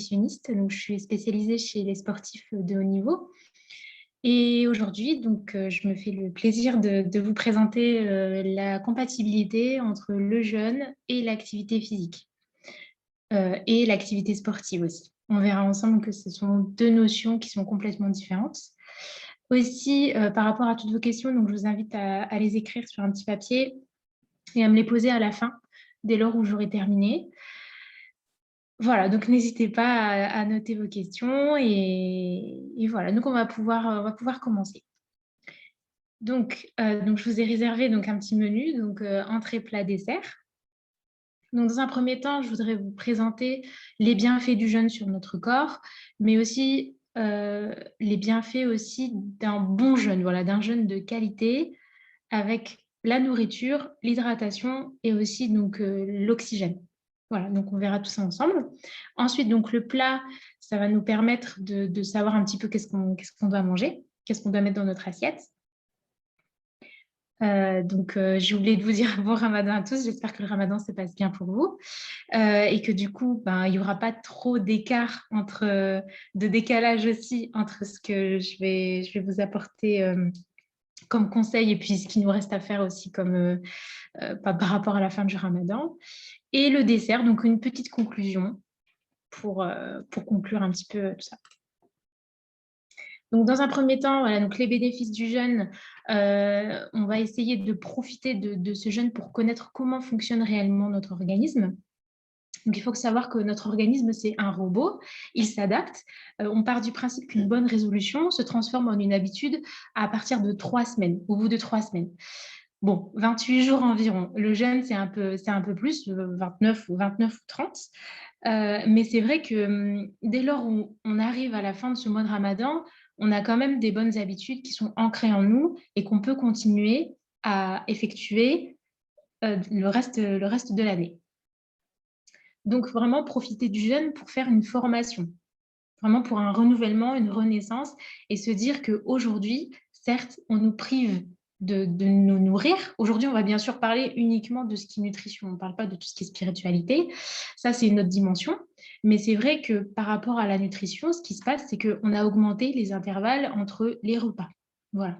Nutritionniste, donc je suis spécialisée chez les sportifs de haut niveau et aujourd'hui donc je me fais le plaisir de vous présenter, la compatibilité entre le jeûne et l'activité physique, et l'activité sportive aussi. On verra ensemble que ce sont 2 notions qui sont complètement différentes. Aussi, par rapport à toutes vos questions, donc je vous invite à les écrire sur un petit papier et à me les poser à la fin, dès lors où j'aurai terminé. Voilà, donc n'hésitez pas à noter vos questions et voilà, donc on va pouvoir commencer. Donc je vous ai réservé donc un petit menu, donc entrée, plat, dessert. Donc dans un premier temps, je voudrais vous présenter les bienfaits du jeûne sur notre corps, mais aussi, les bienfaits aussi d'un bon jeûne, voilà, d'un jeûne de qualité avec la nourriture, l'hydratation et aussi donc l'oxygène. Voilà, donc on verra tout ça ensemble. Ensuite, donc le plat, ça va nous permettre de savoir un petit peu qu'est-ce qu'on doit manger, qu'est-ce qu'on doit mettre dans notre assiette. J'ai oublié de vous dire bon ramadan à tous, j'espère que le ramadan se passe bien pour vous et que du coup, il n'y aura pas trop d'écart de décalage aussi entre ce que je vais vous apporter comme conseil et puis ce qu'il nous reste à faire aussi par rapport à la fin du ramadan. Et le dessert, donc une petite conclusion pour conclure un petit peu tout ça. Donc, dans un premier temps, voilà, donc les bénéfices du jeûne, on va essayer de profiter de ce jeûne pour connaître comment fonctionne réellement notre organisme. Donc, il faut savoir que notre organisme, c'est un robot, il s'adapte. On part du principe qu'une bonne résolution se transforme en une habitude à partir de 3 semaines, au bout de 3 semaines. Bon, 28 jours environ. Le jeûne, c'est un peu plus, 29 ou 30. Mais c'est vrai que dès lors où on arrive à la fin de ce mois de Ramadan, on a quand même des bonnes habitudes qui sont ancrées en nous et qu'on peut continuer à effectuer le reste de l'année. Donc, vraiment profiter du jeûne pour faire une formation, vraiment pour un renouvellement, une renaissance et se dire qu'aujourd'hui, certes, on nous prive de nous nourrir. Aujourd'hui, on va bien sûr parler uniquement de ce qui est nutrition. On ne parle pas de tout ce qui est spiritualité. Ça, c'est une autre dimension. Mais c'est vrai que par rapport à la nutrition, ce qui se passe, c'est qu'on a augmenté les intervalles entre les repas. Voilà.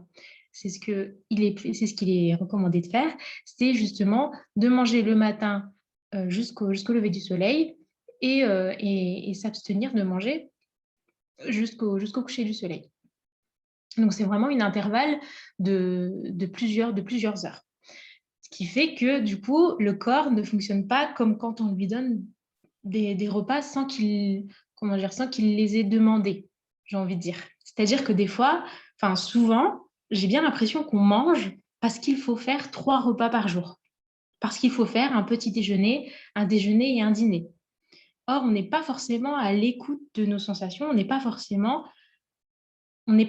C'est ce qu'il est recommandé de faire. C'est justement de manger le matin jusqu'au lever du soleil et s'abstenir de manger jusqu'au coucher du soleil. Donc, c'est vraiment un intervalle de plusieurs heures. Ce qui fait que, du coup, le corps ne fonctionne pas comme quand on lui donne des repas sans qu'il les ait demandés, j'ai envie de dire. C'est-à-dire que des fois, enfin souvent, j'ai bien l'impression qu'on mange parce qu'il faut faire 3 repas par jour. Parce qu'il faut faire un petit déjeuner, un déjeuner et un dîner. Or, on n'est pas forcément à l'écoute de nos sensations, on n'est pas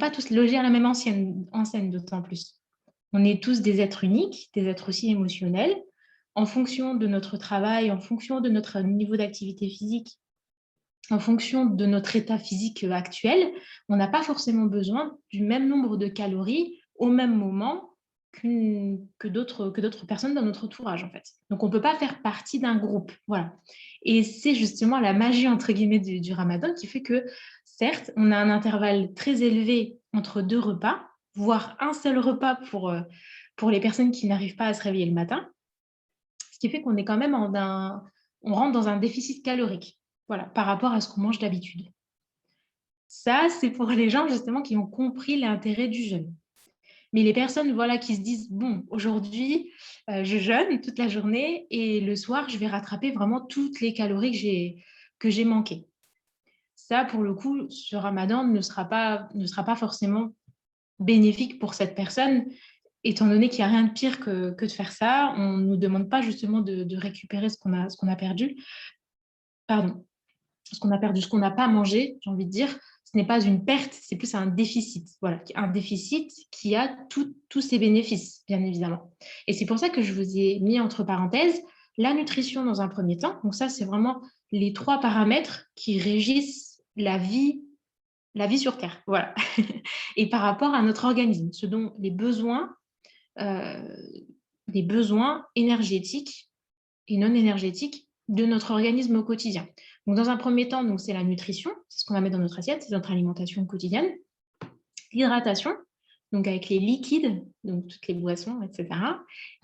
tous logés à la même enseigne, d'autant plus. On est tous des êtres uniques, des êtres aussi émotionnels. En fonction de notre travail, en fonction de notre niveau d'activité physique, en fonction de notre état physique actuel, on n'a pas forcément besoin du même nombre de calories au même moment que d'autres personnes dans notre entourage, en fait. Donc, on ne peut pas faire partie d'un groupe. Voilà. Et c'est justement la magie, entre guillemets, du ramadan qui fait que, certes, on a un intervalle très élevé entre 2 repas, voire un seul repas pour les personnes qui n'arrivent pas à se réveiller le matin, ce qui fait qu'on est quand même on rentre dans un déficit calorique, voilà, par rapport à ce qu'on mange d'habitude. Ça, c'est pour les gens justement qui ont compris l'intérêt du jeûne. Mais les personnes, voilà, qui se disent bon, aujourd'hui, je jeûne toute la journée et le soir, je vais rattraper vraiment toutes les calories que j'ai manquées. Ça, pour le coup, ce ramadan ne sera pas forcément bénéfique pour cette personne, étant donné qu'il n'y a rien de pire que de faire ça. On ne nous demande pas justement de récupérer ce qu'on a perdu. Pardon, ce qu'on n'a pas mangé, j'ai envie de dire. Ce n'est pas une perte, c'est plus un déficit. Voilà, un déficit qui a tous ses bénéfices, bien évidemment. Et c'est pour ça que je vous ai mis entre parenthèses la nutrition dans un premier temps. Donc ça, c'est vraiment les 3 paramètres qui régissent la vie sur Terre. Voilà. Et par rapport à notre organisme, ce dont euh, les besoins énergétiques et non énergétiques de notre organisme au quotidien. Donc, dans un premier temps, donc, c'est la nutrition, c'est ce qu'on va mettre dans notre assiette, c'est notre alimentation quotidienne. L'hydratation, donc avec les liquides, donc toutes les boissons, etc.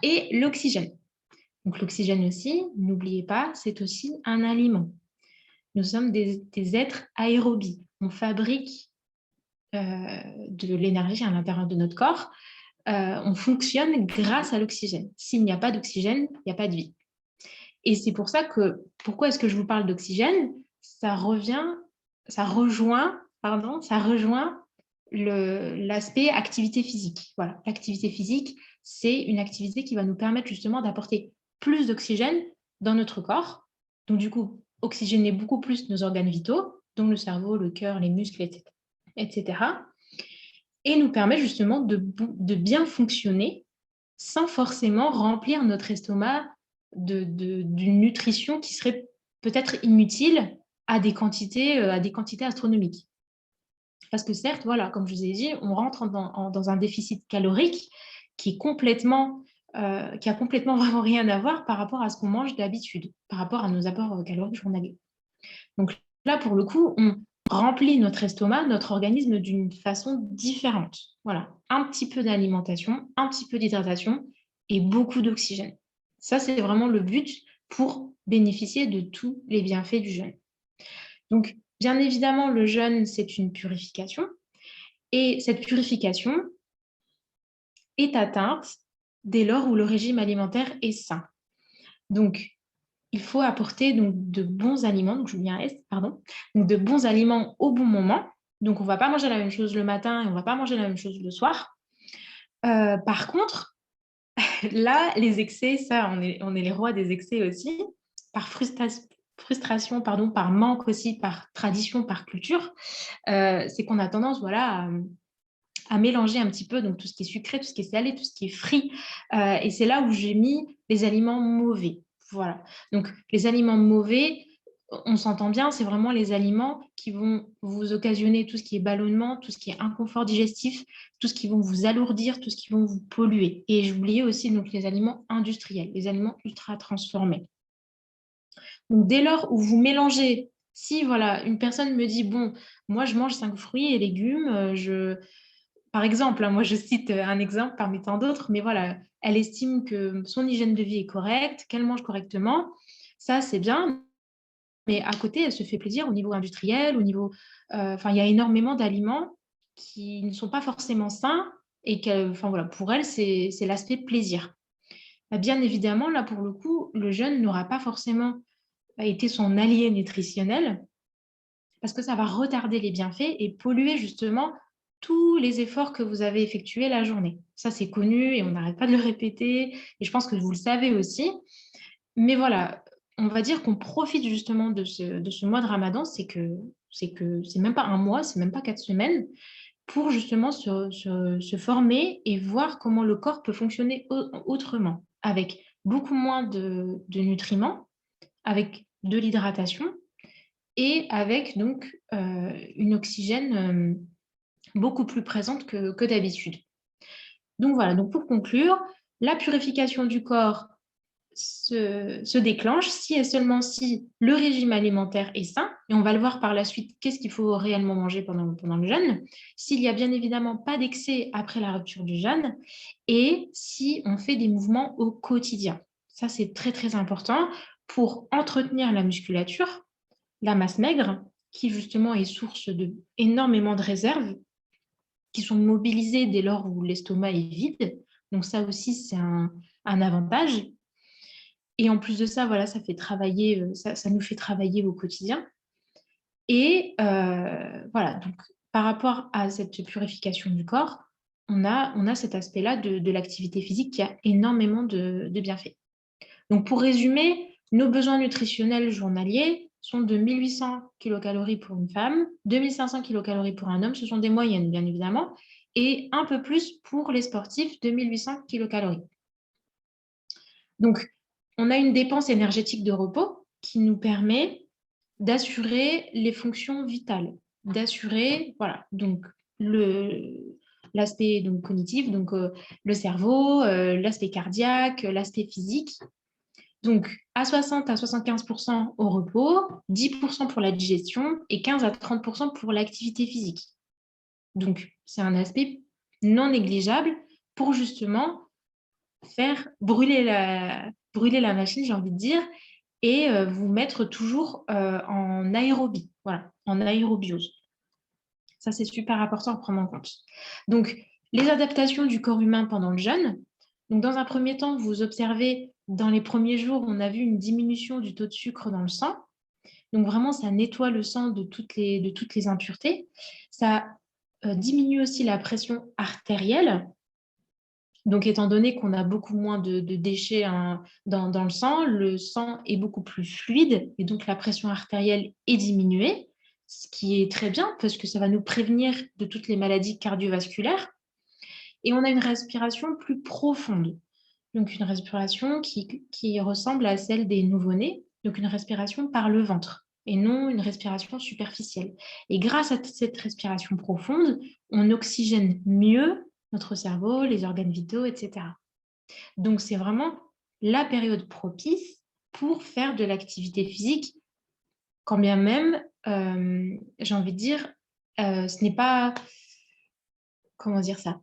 Et l'oxygène. Donc l'oxygène aussi, n'oubliez pas, c'est aussi un aliment. Nous sommes des êtres aérobies. On fabrique de l'énergie à l'intérieur de notre corps. On fonctionne grâce à l'oxygène. S'il n'y a pas d'oxygène, il n'y a pas de vie. Et c'est pour ça que, pourquoi est-ce que je vous parle d'oxygène? Ça rejoint l'aspect activité physique. Voilà, l'activité physique, c'est une activité qui va nous permettre justement d'apporter plus d'oxygène dans notre corps. Donc du coup, oxygéner beaucoup plus nos organes vitaux, donc le cerveau, le cœur, les muscles, etc. Et nous permet justement de bien fonctionner sans forcément remplir notre estomac d'une nutrition qui serait peut-être inutile à des quantités astronomiques. Parce que certes, voilà, comme je vous ai dit, on rentre dans un déficit calorique qui a complètement vraiment rien à voir par rapport à ce qu'on mange d'habitude, par rapport à nos apports caloriques journaliers. Donc là, pour le coup, on remplit notre estomac, notre organisme d'une façon différente. Voilà, un petit peu d'alimentation, un petit peu d'hydratation et beaucoup d'oxygène. Ça, c'est vraiment le but pour bénéficier de tous les bienfaits du jeûne. Donc, bien évidemment, le jeûne, c'est une purification. Et cette purification est atteinte dès lors où le régime alimentaire est sain. Donc, il faut apporter donc, de bons aliments, donc je mets un S, pardon, donc de bons aliments au bon moment. Donc, on ne va pas manger la même chose le matin et on ne va pas manger la même chose le soir. Par contre, là, les excès, ça, on est les rois des excès aussi, par frustration, pardon, par manque aussi, par tradition, par culture, c'est qu'on a tendance, voilà, à mélanger un petit peu donc tout ce qui est sucré, tout ce qui est salé, tout ce qui est frit. Et c'est là où j'ai mis les aliments mauvais. Voilà. Donc, les aliments mauvais, on s'entend bien, c'est vraiment les aliments qui vont vous occasionner tout ce qui est ballonnement, tout ce qui est inconfort digestif, tout ce qui vont vous alourdir, tout ce qui vont vous polluer. Et j'oubliais aussi donc, les aliments industriels, les aliments ultra transformés. Donc, dès lors où vous mélangez, si voilà, une personne me dit, bon, moi je mange 5 fruits et légumes, par exemple, moi je cite un exemple parmi tant d'autres, mais voilà, elle estime que son hygiène de vie est correcte, qu'elle mange correctement, ça c'est bien, mais à côté, elle se fait plaisir au niveau industriel, au niveau, il y a énormément d'aliments qui ne sont pas forcément sains et voilà, pour elle, c'est l'aspect plaisir. Bien évidemment, là pour le coup, le jeûne n'aura pas forcément été son allié nutritionnel parce que ça va retarder les bienfaits et polluer justement tous les efforts que vous avez effectués la journée. Ça, c'est connu et on n'arrête pas de le répéter. Et je pense que vous le savez aussi. Mais voilà, on va dire qu'on profite justement de ce mois de Ramadan, c'est même pas un mois, c'est même pas 4 semaines, pour justement se former et voir comment le corps peut fonctionner autrement, avec beaucoup moins de nutriments, avec de l'hydratation et avec donc une oxygène beaucoup plus présente que d'habitude. Donc voilà, donc pour conclure, la purification du corps se déclenche si et seulement si le régime alimentaire est sain, et on va le voir par la suite, qu'est-ce qu'il faut réellement manger pendant le jeûne, s'il n'y a bien évidemment pas d'excès après la rupture du jeûne, et si on fait des mouvements au quotidien. Ça, c'est très très important pour entretenir la musculature, la masse maigre, qui justement est source de énormément de réserves qui sont mobilisées dès lors où l'estomac est vide. Donc ça aussi, c'est un avantage. Et en plus de ça, voilà, ça nous fait travailler au quotidien. Et voilà, donc par rapport à cette purification du corps, on a cet aspect-là de l'activité physique qui a énormément de bienfaits. Donc pour résumer, nos besoins nutritionnels journaliers sont de 1800 kilocalories pour une femme, 2500 kilocalories pour un homme, ce sont des moyennes bien évidemment, et un peu plus pour les sportifs, 2800 kilocalories. Donc, on a une dépense énergétique de repos qui nous permet d'assurer les fonctions vitales, d'assurer, voilà, donc l'aspect cognitif, donc le cerveau, l'aspect cardiaque, l'aspect physique. Donc, à 60 à 75% au repos, 10% pour la digestion et 15 à 30% pour l'activité physique. Donc, c'est un aspect non négligeable pour justement faire brûler la machine, j'ai envie de dire, et vous mettre toujours en aérobie, voilà, en aérobiose. Ça, c'est super important à prendre en compte. Donc, les adaptations du corps humain pendant le jeûne. Donc, dans un premier temps, vous observez, dans les premiers jours, on a vu une diminution du taux de sucre dans le sang. Donc, vraiment, ça nettoie le sang de toutes les impuretés. Ça diminue aussi la pression artérielle. Donc, étant donné qu'on a beaucoup moins de déchets dans le sang est beaucoup plus fluide et donc la pression artérielle est diminuée, ce qui est très bien parce que ça va nous prévenir de toutes les maladies cardiovasculaires. Et on a une respiration plus profonde, donc une respiration qui ressemble à celle des nouveau-nés, donc une respiration par le ventre et non une respiration superficielle. Et grâce à cette respiration profonde, on oxygène mieux notre cerveau, les organes vitaux, etc. Donc, c'est vraiment la période propice pour faire de l'activité physique, quand bien même, j'ai envie de dire, ce n'est pas, comment dire ça,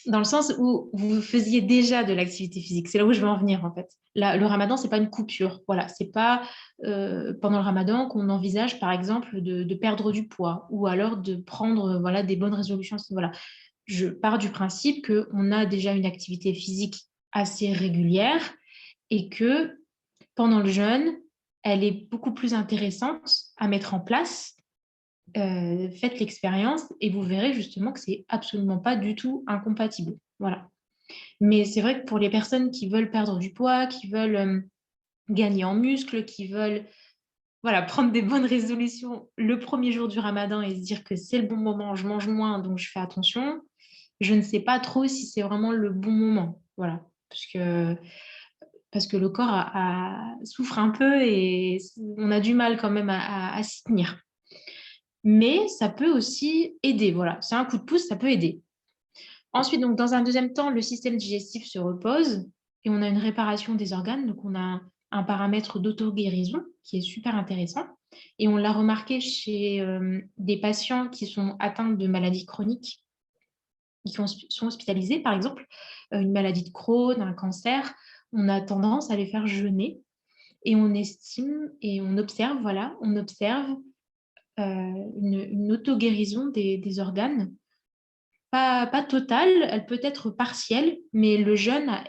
dans le sens où vous faisiez déjà de l'activité physique. C'est là où je veux en venir, en fait. Là, le ramadan, c'est pas une coupure. Voilà, c'est pas pendant le ramadan qu'on envisage, par exemple, de perdre du poids ou alors de prendre voilà, des bonnes résolutions. Voilà. Je pars du principe qu'on a déjà une activité physique assez régulière et que pendant le jeûne, elle est beaucoup plus intéressante à mettre en place. Faites l'expérience et vous verrez justement que c'est absolument pas du tout incompatible. Voilà. Mais c'est vrai que pour les personnes qui veulent perdre du poids, qui veulent gagner en muscles, qui veulent voilà, prendre des bonnes résolutions le premier jour du ramadan et se dire que c'est le bon moment, je mange moins, donc je fais attention, je ne sais pas trop si c'est vraiment le bon moment. Voilà. Parce que le corps souffre un peu et on a du mal quand même à s'y tenir. Mais ça peut aussi aider, voilà. C'est un coup de pouce, ça peut aider. Ensuite, donc, dans un deuxième temps, le système digestif se repose et on a une réparation des organes. Donc, on a un paramètre d'auto-guérison qui est super intéressant. Et on l'a remarqué chez des patients qui sont atteints de maladies chroniques, qui sont hospitalisés, par exemple, une maladie de Crohn, un cancer. On a tendance à les faire jeûner et on estime et on observe, voilà, on observe une auto-guérison des organes. Pas totale, elle peut être partielle, mais le jeûne a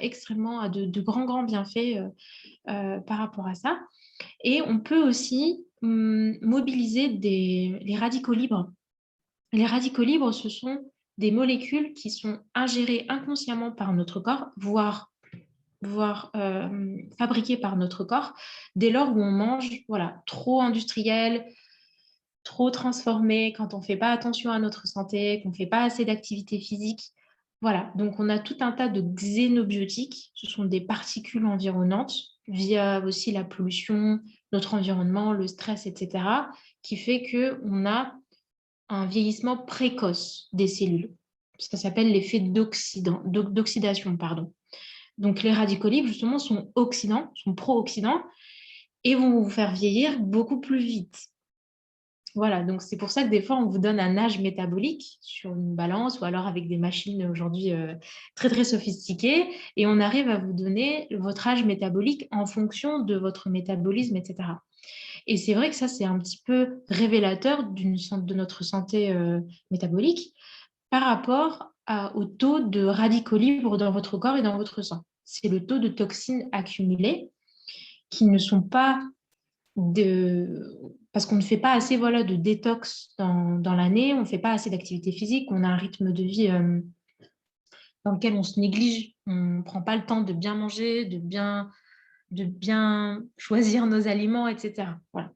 de grands bienfaits par rapport à ça. Et on peut aussi mobiliser les radicaux libres. Les radicaux libres, ce sont des molécules qui sont ingérées inconsciemment par notre corps, voire fabriquées par notre corps, dès lors où on mange voilà, trop industriel, trop transformé, quand on ne fait pas attention à notre santé, qu'on ne fait pas assez d'activité physique. Voilà, donc on a tout un tas de xénobiotiques, ce sont des particules environnantes via aussi la pollution, notre environnement, le stress, etc., qui fait qu'on a un vieillissement précoce des cellules. Ça s'appelle l'effet d'oxydation, pardon. Donc les radicaux libres, justement, sont oxydants, sont pro-oxydants et vont vous faire vieillir beaucoup plus vite. Voilà, donc c'est pour ça que des fois, on vous donne un âge métabolique sur une balance ou alors avec des machines aujourd'hui très, très sophistiquées et on arrive à vous donner votre âge métabolique en fonction de votre métabolisme, etc. Et c'est vrai que ça, c'est un petit peu révélateur de notre santé métabolique par rapport au taux de radicaux libres dans votre corps et dans votre sang. C'est le taux de toxines accumulées qui ne sont pas parce qu'on ne fait pas assez voilà, de détox dans l'année, on ne fait pas assez d'activité physique, on a un rythme de vie dans lequel on se néglige, on ne prend pas le temps de bien manger, de bien choisir nos aliments, etc. Voilà.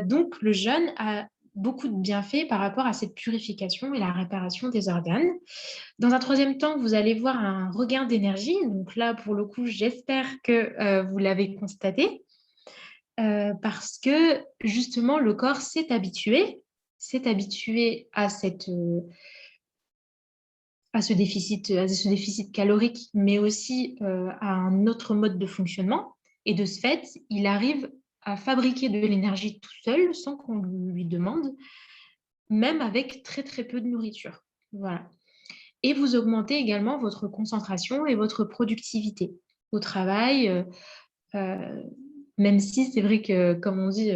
Donc, le jeûne a beaucoup de bienfaits par rapport à cette purification et la réparation des organes. Dans un troisième temps, vous allez voir un regain d'énergie. Donc là, pour le coup, j'espère que vous l'avez constaté. Parce que justement, le corps s'est habitué à à ce déficit calorique, mais aussi à un autre mode de fonctionnement. Et de ce fait, il arrive à fabriquer de l'énergie tout seul, sans qu'on lui demande, même avec très très peu de nourriture. Voilà. Et vous augmentez également votre concentration et votre productivité au travail, euh, même si c'est vrai que, comme on dit,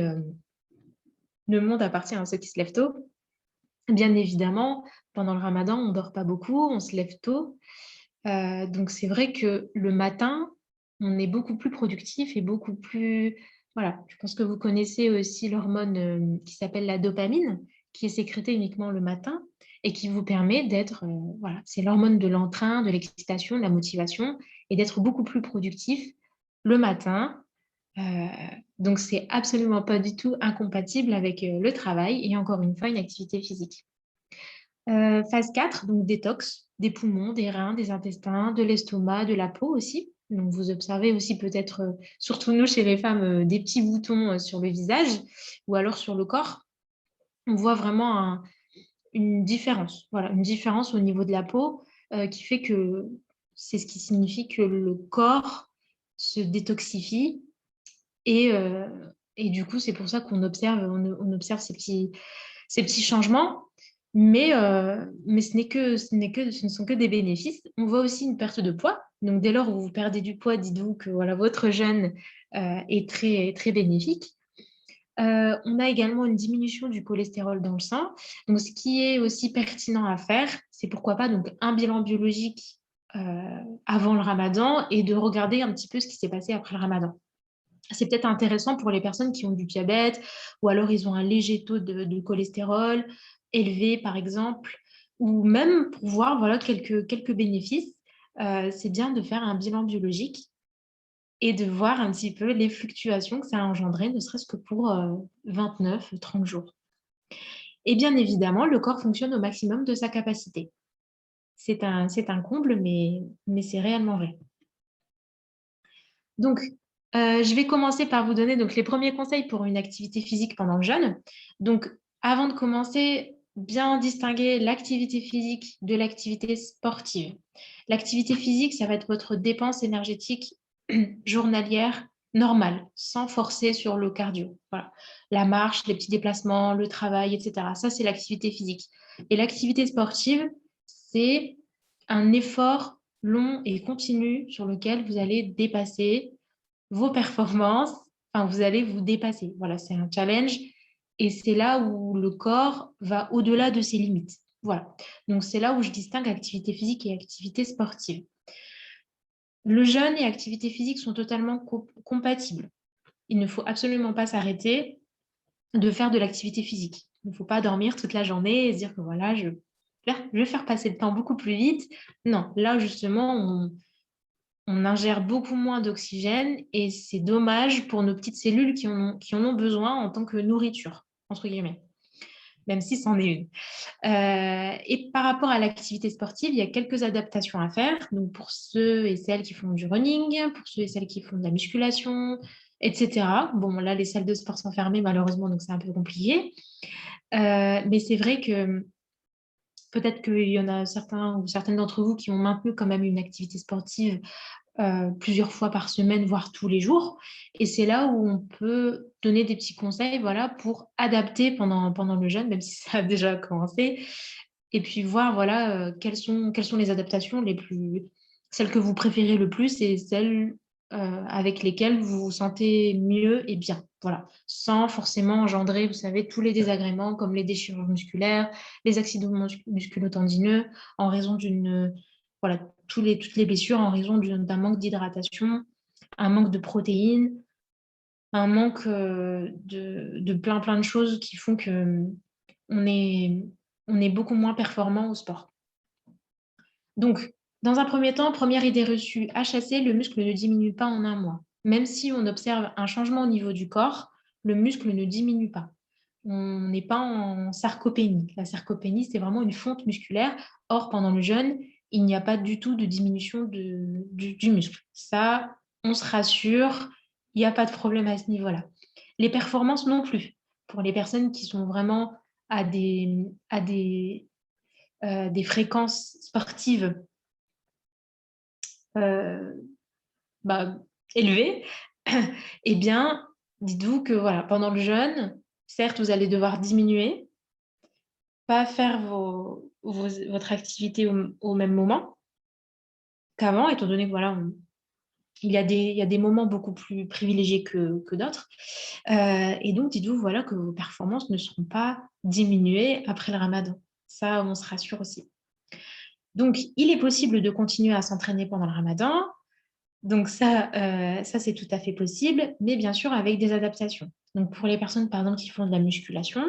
le monde appartient à ceux qui se lèvent tôt. Bien évidemment, pendant le ramadan, on ne dort pas beaucoup, on se lève tôt. Donc c'est vrai que le matin, on est beaucoup plus productif et beaucoup plus... Voilà, je pense que vous connaissez aussi l'hormone qui s'appelle la dopamine, qui est sécrétée uniquement le matin et qui vous permet d'être... voilà, c'est l'hormone de l'entrain, de l'excitation, de la motivation et d'être beaucoup plus productif le matin. Euh, donc c'est absolument pas du tout incompatible avec le travail et encore une fois une activité physique. Phase 4, donc détox des poumons, des reins, des intestins, de l'estomac, de la peau aussi. Donc vous observez aussi peut-être, surtout nous chez les femmes, des petits boutons sur le visage ou alors sur le corps. On voit vraiment une différence, voilà, une différence au niveau de la peau qui fait que c'est ce qui signifie que le corps se détoxifie et, euh, et du coup c'est pour ça qu'on observe, on observe ces petits changements. Mais ce ne sont que des bénéfices. On voit aussi une perte de poids. Donc, dès lors où vous perdez du poids, dites-vous que voilà, votre jeûne est très, très bénéfique. On a également une diminution du cholestérol dans le sang. Donc, ce qui est aussi pertinent à faire, c'est pourquoi pas donc, un bilan biologique avant le ramadan et de regarder un petit peu ce qui s'est passé après le ramadan. C'est peut-être intéressant pour les personnes qui ont du diabète ou alors ils ont un léger taux de cholestérol élevé, par exemple, ou même pour voir voilà, quelques bénéfices. C'est bien de faire un bilan biologique et de voir un petit peu les fluctuations que ça a engendré, ne serait-ce que pour 29-30 jours. Et bien évidemment, le corps fonctionne au maximum de sa capacité. C'est un comble, mais c'est réellement vrai. Donc, je vais commencer par vous donner donc, les premiers conseils pour une activité physique pendant le jeûne. Donc, avant de commencer, bien distinguer l'activité physique de l'activité sportive. L'activité physique, ça va être votre dépense énergétique journalière normale, sans forcer sur le cardio. Voilà. La marche, les petits déplacements, le travail, etc. Ça, c'est l'activité physique. Et l'activité sportive, c'est un effort long et continu sur lequel vous allez dépasser vos performances, enfin, vous allez vous dépasser. Voilà, c'est un challenge et c'est là où le corps va au-delà de ses limites. Voilà. Donc, c'est là où je distingue activité physique et activité sportive. Le jeûne et activité physique sont totalement compatibles. Il ne faut absolument pas s'arrêter de faire de l'activité physique. Il ne faut pas dormir toute la journée et se dire que voilà, je vais faire passer le temps beaucoup plus vite. Non, là, justement, on ingère beaucoup moins d'oxygène et c'est dommage pour nos petites cellules qui en ont besoin en tant que nourriture, entre guillemets, même si c'en est une. Et par rapport à l'activité sportive, il y a quelques adaptations à faire. Donc pour ceux et celles qui font du running, pour ceux et celles qui font de la musculation, etc. Bon, là, les salles de sport sont fermées malheureusement, donc c'est un peu compliqué. Mais c'est vrai que peut-être qu'il y en a certains ou certaines d'entre vous qui ont maintenu quand même une activité sportive plusieurs fois par semaine, voire tous les jours. Et c'est là où on peut donner des petits conseils voilà, pour adapter pendant le jeûne, même si ça a déjà commencé, et puis voir voilà, quelles sont les adaptations celles que vous préférez le plus et celles avec lesquelles vous vous sentez mieux et bien. Voilà, sans forcément engendrer, vous savez, tous les désagréments comme les déchirures musculaires, les accidents musculo-tendineux en raison voilà, toutes les blessures en raison d'un manque d'hydratation, un manque de protéines, un manque de plein de choses qui font que on est, on est beaucoup moins performant au sport. Donc, dans un premier temps, première idée reçue, à chasser, le muscle ne diminue pas en un mois. Même si on observe un changement au niveau du corps, le muscle ne diminue pas. On n'est pas en sarcopénie. La sarcopénie, c'est vraiment une fonte musculaire. Or, pendant le jeûne, il n'y a pas du tout de diminution du muscle. Ça, on se rassure, il n'y a pas de problème à ce niveau-là. Les performances non plus. Pour les personnes qui sont vraiment à des des fréquences sportives élevées, eh bien, dites-vous que voilà, pendant le jeûne, certes, vous allez devoir diminuer, pas faire votre activité au même moment qu'avant, étant donné que voilà, il y a des moments beaucoup plus privilégiés que d'autres. Et donc, dites-vous voilà, que vos performances ne seront pas diminuées après le ramadan. Ça, on se rassure aussi. Donc, il est possible de continuer à s'entraîner pendant le ramadan. Donc, ça c'est tout à fait possible, mais bien sûr avec des adaptations. Donc, pour les personnes, par exemple, qui font de la musculation,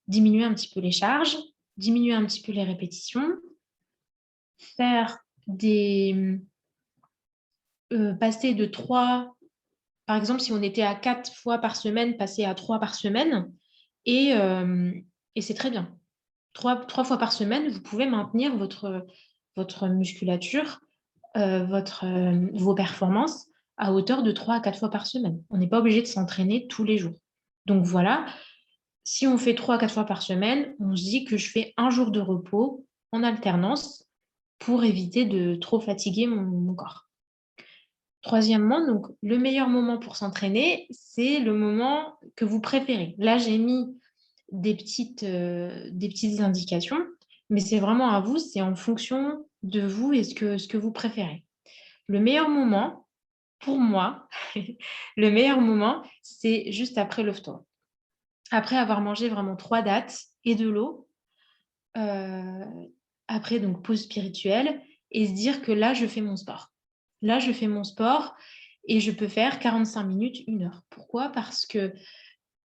diminuer un petit peu les charges, diminuer un petit peu les répétitions, faire passer de 3, par exemple, si on était à 4 fois par semaine, passer à 3 par semaine, et, c'est très bien. 3 fois par semaine, vous pouvez maintenir votre musculature, vos performances à hauteur de 3 à 4 fois par semaine. On n'est pas obligé de s'entraîner tous les jours. Donc voilà, si on fait 3 à 4 fois par semaine, on se dit que je fais un jour de repos en alternance pour éviter de trop fatiguer mon corps. Troisièmement, donc, le meilleur moment pour s'entraîner, c'est le moment que vous préférez. Là, j'ai mis des petites indications, mais c'est vraiment à vous, c'est en fonction de vous et ce que vous préférez. Le meilleur moment, pour moi, le meilleur moment, c'est juste après le ftour. Après avoir mangé vraiment 3 dates et de l'eau, après donc pause spirituelle, et se dire que là, je fais mon sport. Là, je fais mon sport et je peux faire 45 minutes, 1 heure. Pourquoi? Parce que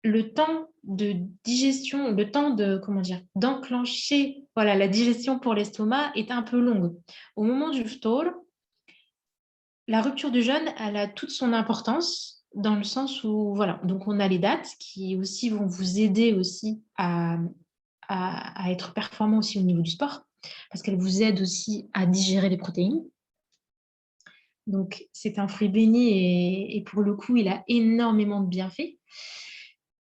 le temps de digestion, le temps de, comment dire, d'enclencher voilà, la digestion pour l'estomac est un peu longue. Au moment du ftour, la rupture du jeûne, elle a toute son importance dans le sens où, voilà, donc on a les dates qui aussi vont vous aider aussi à être performant aussi au niveau du sport, parce qu'elles vous aident aussi à digérer les protéines. Donc, c'est un fruit béni et pour le coup, il a énormément de bienfaits.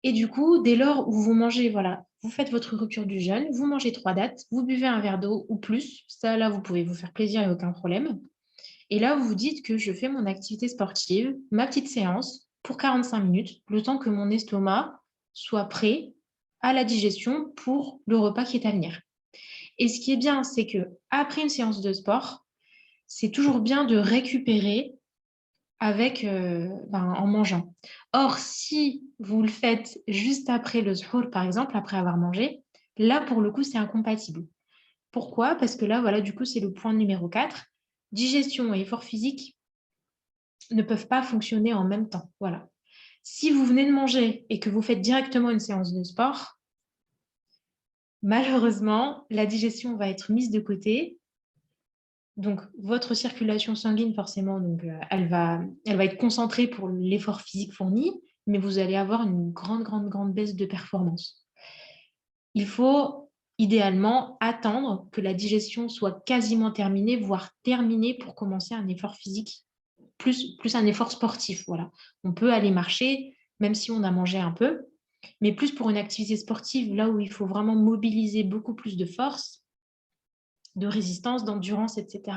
Et du coup, dès lors où vous mangez, voilà, vous faites votre rupture du jeûne, vous mangez 3 dates, vous buvez un verre d'eau ou plus, ça là, vous pouvez vous faire plaisir, il n'y a aucun problème. Et là, vous vous dites que je fais mon activité sportive, ma petite séance pour 45 minutes, le temps que mon estomac soit prêt à la digestion pour le repas qui est à venir. Et ce qui est bien, c'est que après une séance de sport, c'est toujours bien de récupérer en mangeant. Or, si vous le faites juste après le suhoor, par exemple, après avoir mangé, là, pour le coup, c'est incompatible. Pourquoi? Parce que là, voilà, du coup, c'est le point numéro 4. Digestion et effort physique ne peuvent pas fonctionner en même temps. Voilà. Si vous venez de manger et que vous faites directement une séance de sport, malheureusement, la digestion va être mise de côté. Donc, votre circulation sanguine, forcément, donc, elle va être concentrée pour l'effort physique fourni, mais vous allez avoir une grande baisse de performance. Il faut idéalement attendre que la digestion soit quasiment terminée, voire terminée pour commencer un effort physique, plus un effort sportif. Voilà. On peut aller marcher, même si on a mangé un peu, mais plus pour une activité sportive, là où il faut vraiment mobiliser beaucoup plus de force, de résistance, d'endurance, etc.,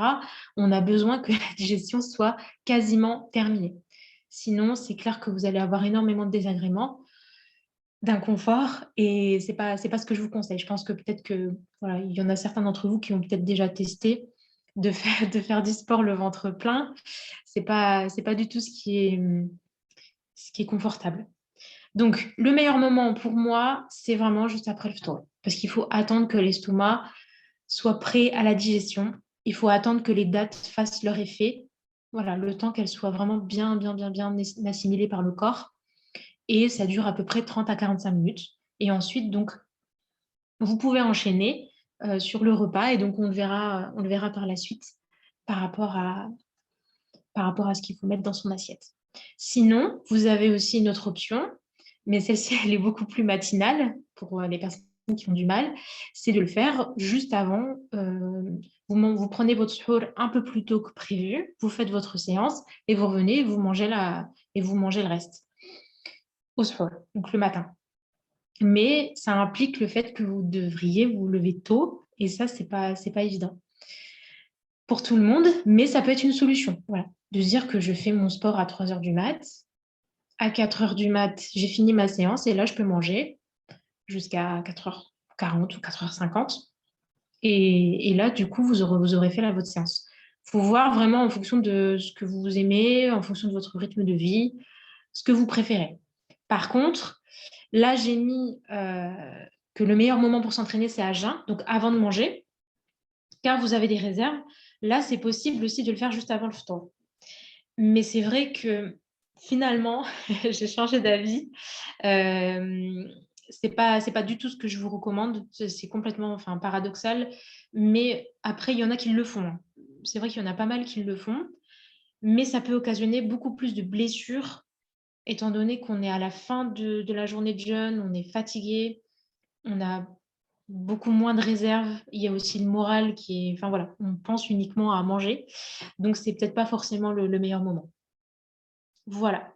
on a besoin que la digestion soit quasiment terminée. Sinon, c'est clair que vous allez avoir énormément de désagréments, d'inconfort, et c'est pas ce que je vous conseille. Je pense que peut-être que voilà, il y en a certains d'entre vous qui ont peut-être déjà testé de faire du sport le ventre plein. C'est pas du tout ce qui est confortable. Donc, le meilleur moment pour moi, c'est vraiment juste après le ftour, parce qu'il faut attendre que l'estomac soit prêt à la digestion. Il faut attendre que les dates fassent leur effet. Voilà, le temps qu'elles soient vraiment bien assimilées par le corps. Et ça dure à peu près 30 à 45 minutes. Et ensuite, donc, vous pouvez enchaîner sur le repas. Et donc, on le verra par la suite par rapport à ce qu'il faut mettre dans son assiette. Sinon, vous avez aussi une autre option, mais celle-ci, elle est beaucoup plus matinale pour les personnes qui ont du mal, c'est de le faire juste avant. Vous prenez votre suhoor un peu plus tôt que prévu, vous faites votre séance et vous revenez et vous mangez le reste au suhoor, donc le matin. mais ça implique le fait que vous devriez vous lever tôt, et ça, c'est pas évident pour tout le monde, mais ça peut être une solution. Voilà. De se dire que je fais mon sport à 3 heures du mat, à 4 heures du mat, j'ai fini ma séance, et là, je peux manger jusqu'à 4h40 ou 4h50. Et là, du coup, vous aurez fait votre séance. Il faut voir vraiment en fonction de ce que vous aimez, en fonction de votre rythme de vie, ce que vous préférez. Par contre, là, j'ai mis que le meilleur moment pour s'entraîner, c'est à jeun, donc avant de manger, car vous avez des réserves. Là, c'est possible aussi de le faire juste avant le ftour. Mais c'est vrai que finalement, j'ai changé d'avis. C'est pas du tout ce que je vous recommande. C'est complètement paradoxal. Mais après, il y en a qui le font. C'est vrai qu'il y en a pas mal qui le font. Mais ça peut occasionner beaucoup plus de blessures, étant donné qu'on est à la fin de la journée de jeûne, on est fatigué, on a beaucoup moins de réserves. Il y a aussi le moral qui est... Enfin voilà, on pense uniquement à manger. Donc, c'est peut-être pas forcément le meilleur moment. Voilà.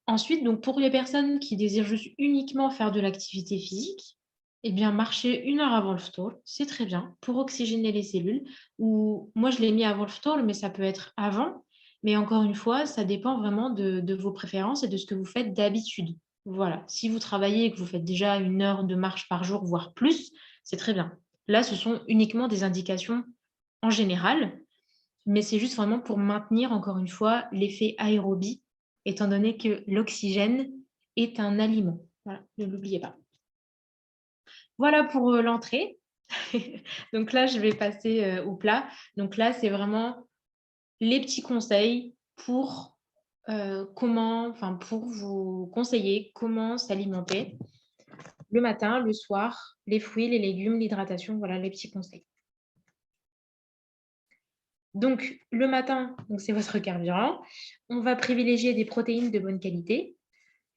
Ensuite, donc pour les personnes qui désirent juste uniquement faire de l'activité physique, eh bien, marcher 1 heure avant le ftour, c'est très bien pour oxygéner les cellules. Ou moi, je l'ai mis avant le ftour, mais ça peut être avant. Mais encore une fois, ça dépend vraiment de vos préférences et de ce que vous faites d'habitude. Voilà. Si vous travaillez et que vous faites déjà 1 heure de marche par jour, voire plus, c'est très bien. Là, ce sont uniquement des indications en général, mais c'est juste vraiment pour maintenir, encore une fois, l'effet aérobie, étant donné que l'oxygène est un aliment. Voilà, ne l'oubliez pas. Voilà pour l'entrée. Donc là, je vais passer au plat. Donc là, c'est vraiment les petits conseils pour pour vous conseiller comment s'alimenter le matin, le soir, les fruits, les légumes, l'hydratation. Voilà les petits conseils. Donc, le matin, c'est votre carburant. On va privilégier des protéines de bonne qualité,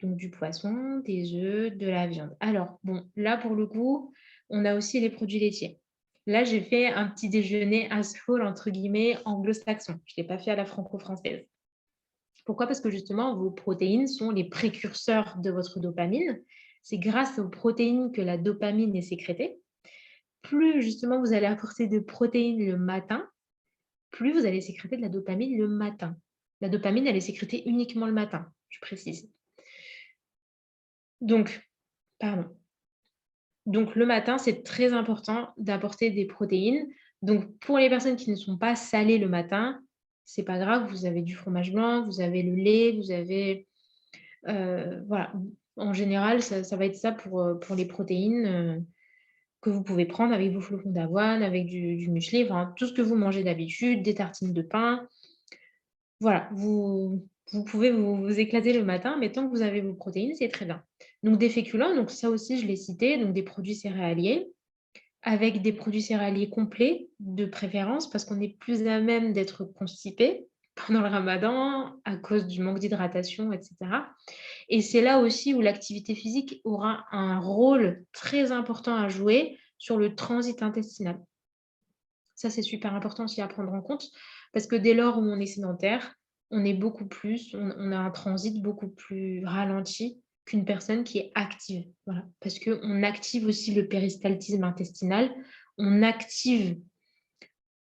donc du poisson, des œufs, de la viande. Alors, bon, là, pour le coup, on a aussi les produits laitiers. Là, j'ai fait un petit déjeuner asshole, entre guillemets, anglo-saxon. Je ne l'ai pas fait à la franco-française. Pourquoi? Parce que justement, vos protéines sont les précurseurs de votre dopamine. C'est grâce aux protéines que la dopamine est sécrétée. Plus, justement, vous allez apporter de protéines le matin, plus vous allez sécréter de la dopamine le matin. La dopamine, elle est sécrétée uniquement le matin, je précise. Donc, pardon. Donc, le matin, c'est très important d'apporter des protéines. Donc, pour les personnes qui ne sont pas salées le matin, c'est pas grave, vous avez du fromage blanc, vous avez le lait, vous avez... voilà, en général, ça va être ça pour les protéines que vous pouvez prendre avec vos flocons d'avoine, avec du muesli, enfin, tout ce que vous mangez d'habitude, des tartines de pain. Voilà, vous pouvez vous éclater le matin, mais tant que vous avez vos protéines, c'est très bien. Donc des féculents, donc ça aussi je l'ai cité, donc des produits céréaliers, avec des produits céréaliers complets de préférence, parce qu'on est plus à même d'être constipé pendant le ramadan à cause du manque d'hydratation, etc. Et c'est là aussi où l'activité physique aura un rôle très important à jouer sur le transit intestinal. Ça, c'est super important aussi à prendre en compte parce que dès lors où on est sédentaire, on est beaucoup plus, on a un transit beaucoup plus ralenti qu'une personne qui est active. Voilà. Parce qu'on active aussi le péristaltisme intestinal, on active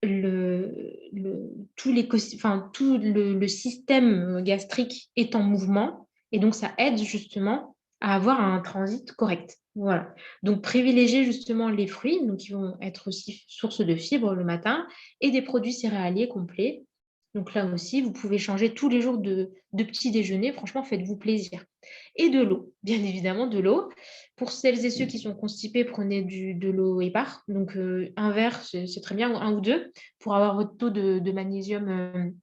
tout le système gastrique est en mouvement et donc ça aide justement à avoir un transit correct. Voilà. Donc privilégier justement les fruits, donc qui vont être aussi source de fibres le matin, et des produits céréaliers complets. Donc là aussi, vous pouvez changer tous les jours de petit déjeuner. Franchement, faites-vous plaisir. Et de l'eau, bien évidemment, de l'eau. Pour celles et ceux qui sont constipés, prenez de l'eau épars. Donc un verre, c'est très bien, ou un ou deux, pour avoir votre taux de magnésium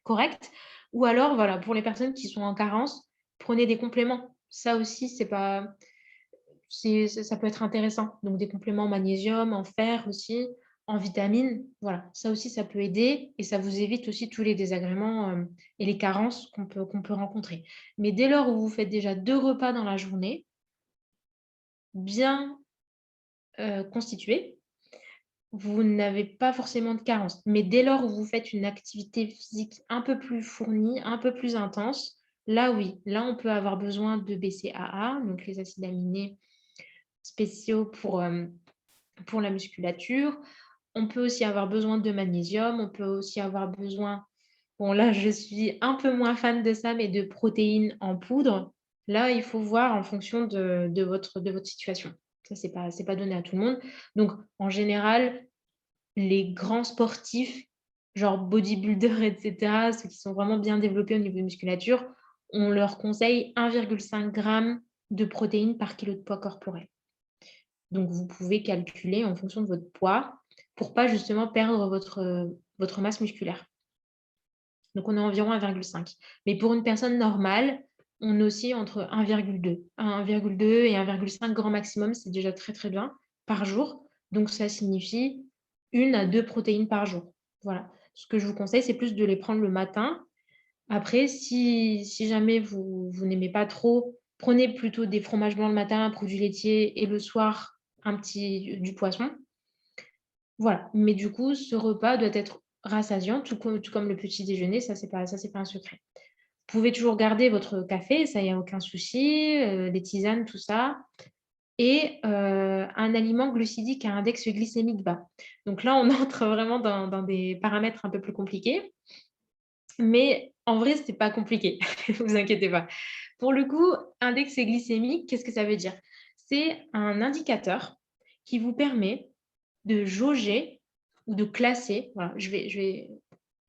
correct. Ou alors, voilà, pour les personnes qui sont en carence, prenez des compléments. Ça aussi, ça peut être intéressant. Donc des compléments en magnésium, en fer aussi, en vitamines. Voilà, ça aussi, ça peut aider et ça vous évite aussi tous les désagréments et les carences qu'on peut rencontrer. Mais dès lors où vous faites déjà 2 repas dans la journée, bien constitués, vous n'avez pas forcément de carence. Mais dès lors où vous faites une activité physique un peu plus fournie, un peu plus intense, là oui, là on peut avoir besoin de BCAA, donc les acides aminés spéciaux pour la musculature. On peut aussi avoir besoin de magnésium, on peut aussi avoir besoin, bon là je suis un peu moins fan de ça, mais de protéines en poudre. Là, il faut voir en fonction de votre situation. Ça, c'est pas donné à tout le monde. Donc, en général, les grands sportifs, genre bodybuilders, et cetera, ceux qui sont vraiment bien développés au niveau de musculature, on leur conseille 1,5 g de protéines par kilo de poids corporel. Donc, vous pouvez calculer en fonction de votre poids pour pas justement perdre votre masse musculaire. Donc, on est environ 1,5. Mais pour une personne normale, on oscille entre 1,2 et 1,5 grand maximum, c'est déjà très très bien par jour. Donc, ça signifie 1 à 2 protéines par jour. Voilà. Ce que je vous conseille, c'est plus de les prendre le matin. Après, si jamais vous n'aimez pas trop, prenez plutôt des fromages blancs le matin, produits laitiers, et le soir, du poisson. Voilà. Mais du coup, ce repas doit être rassasiant, tout comme le petit déjeuner, ça, c'est pas un secret. Vous pouvez toujours garder votre café, ça, il n'y a aucun souci, les tisanes, tout ça. Et un aliment glucidique à index glycémique bas. Donc là, on entre vraiment dans des paramètres un peu plus compliqués. Mais en vrai, ce n'est pas compliqué, ne vous inquiétez pas. Pour le coup, index glycémique, qu'est-ce que ça veut dire? C'est un indicateur qui vous permet de jauger ou de classer, voilà, je vais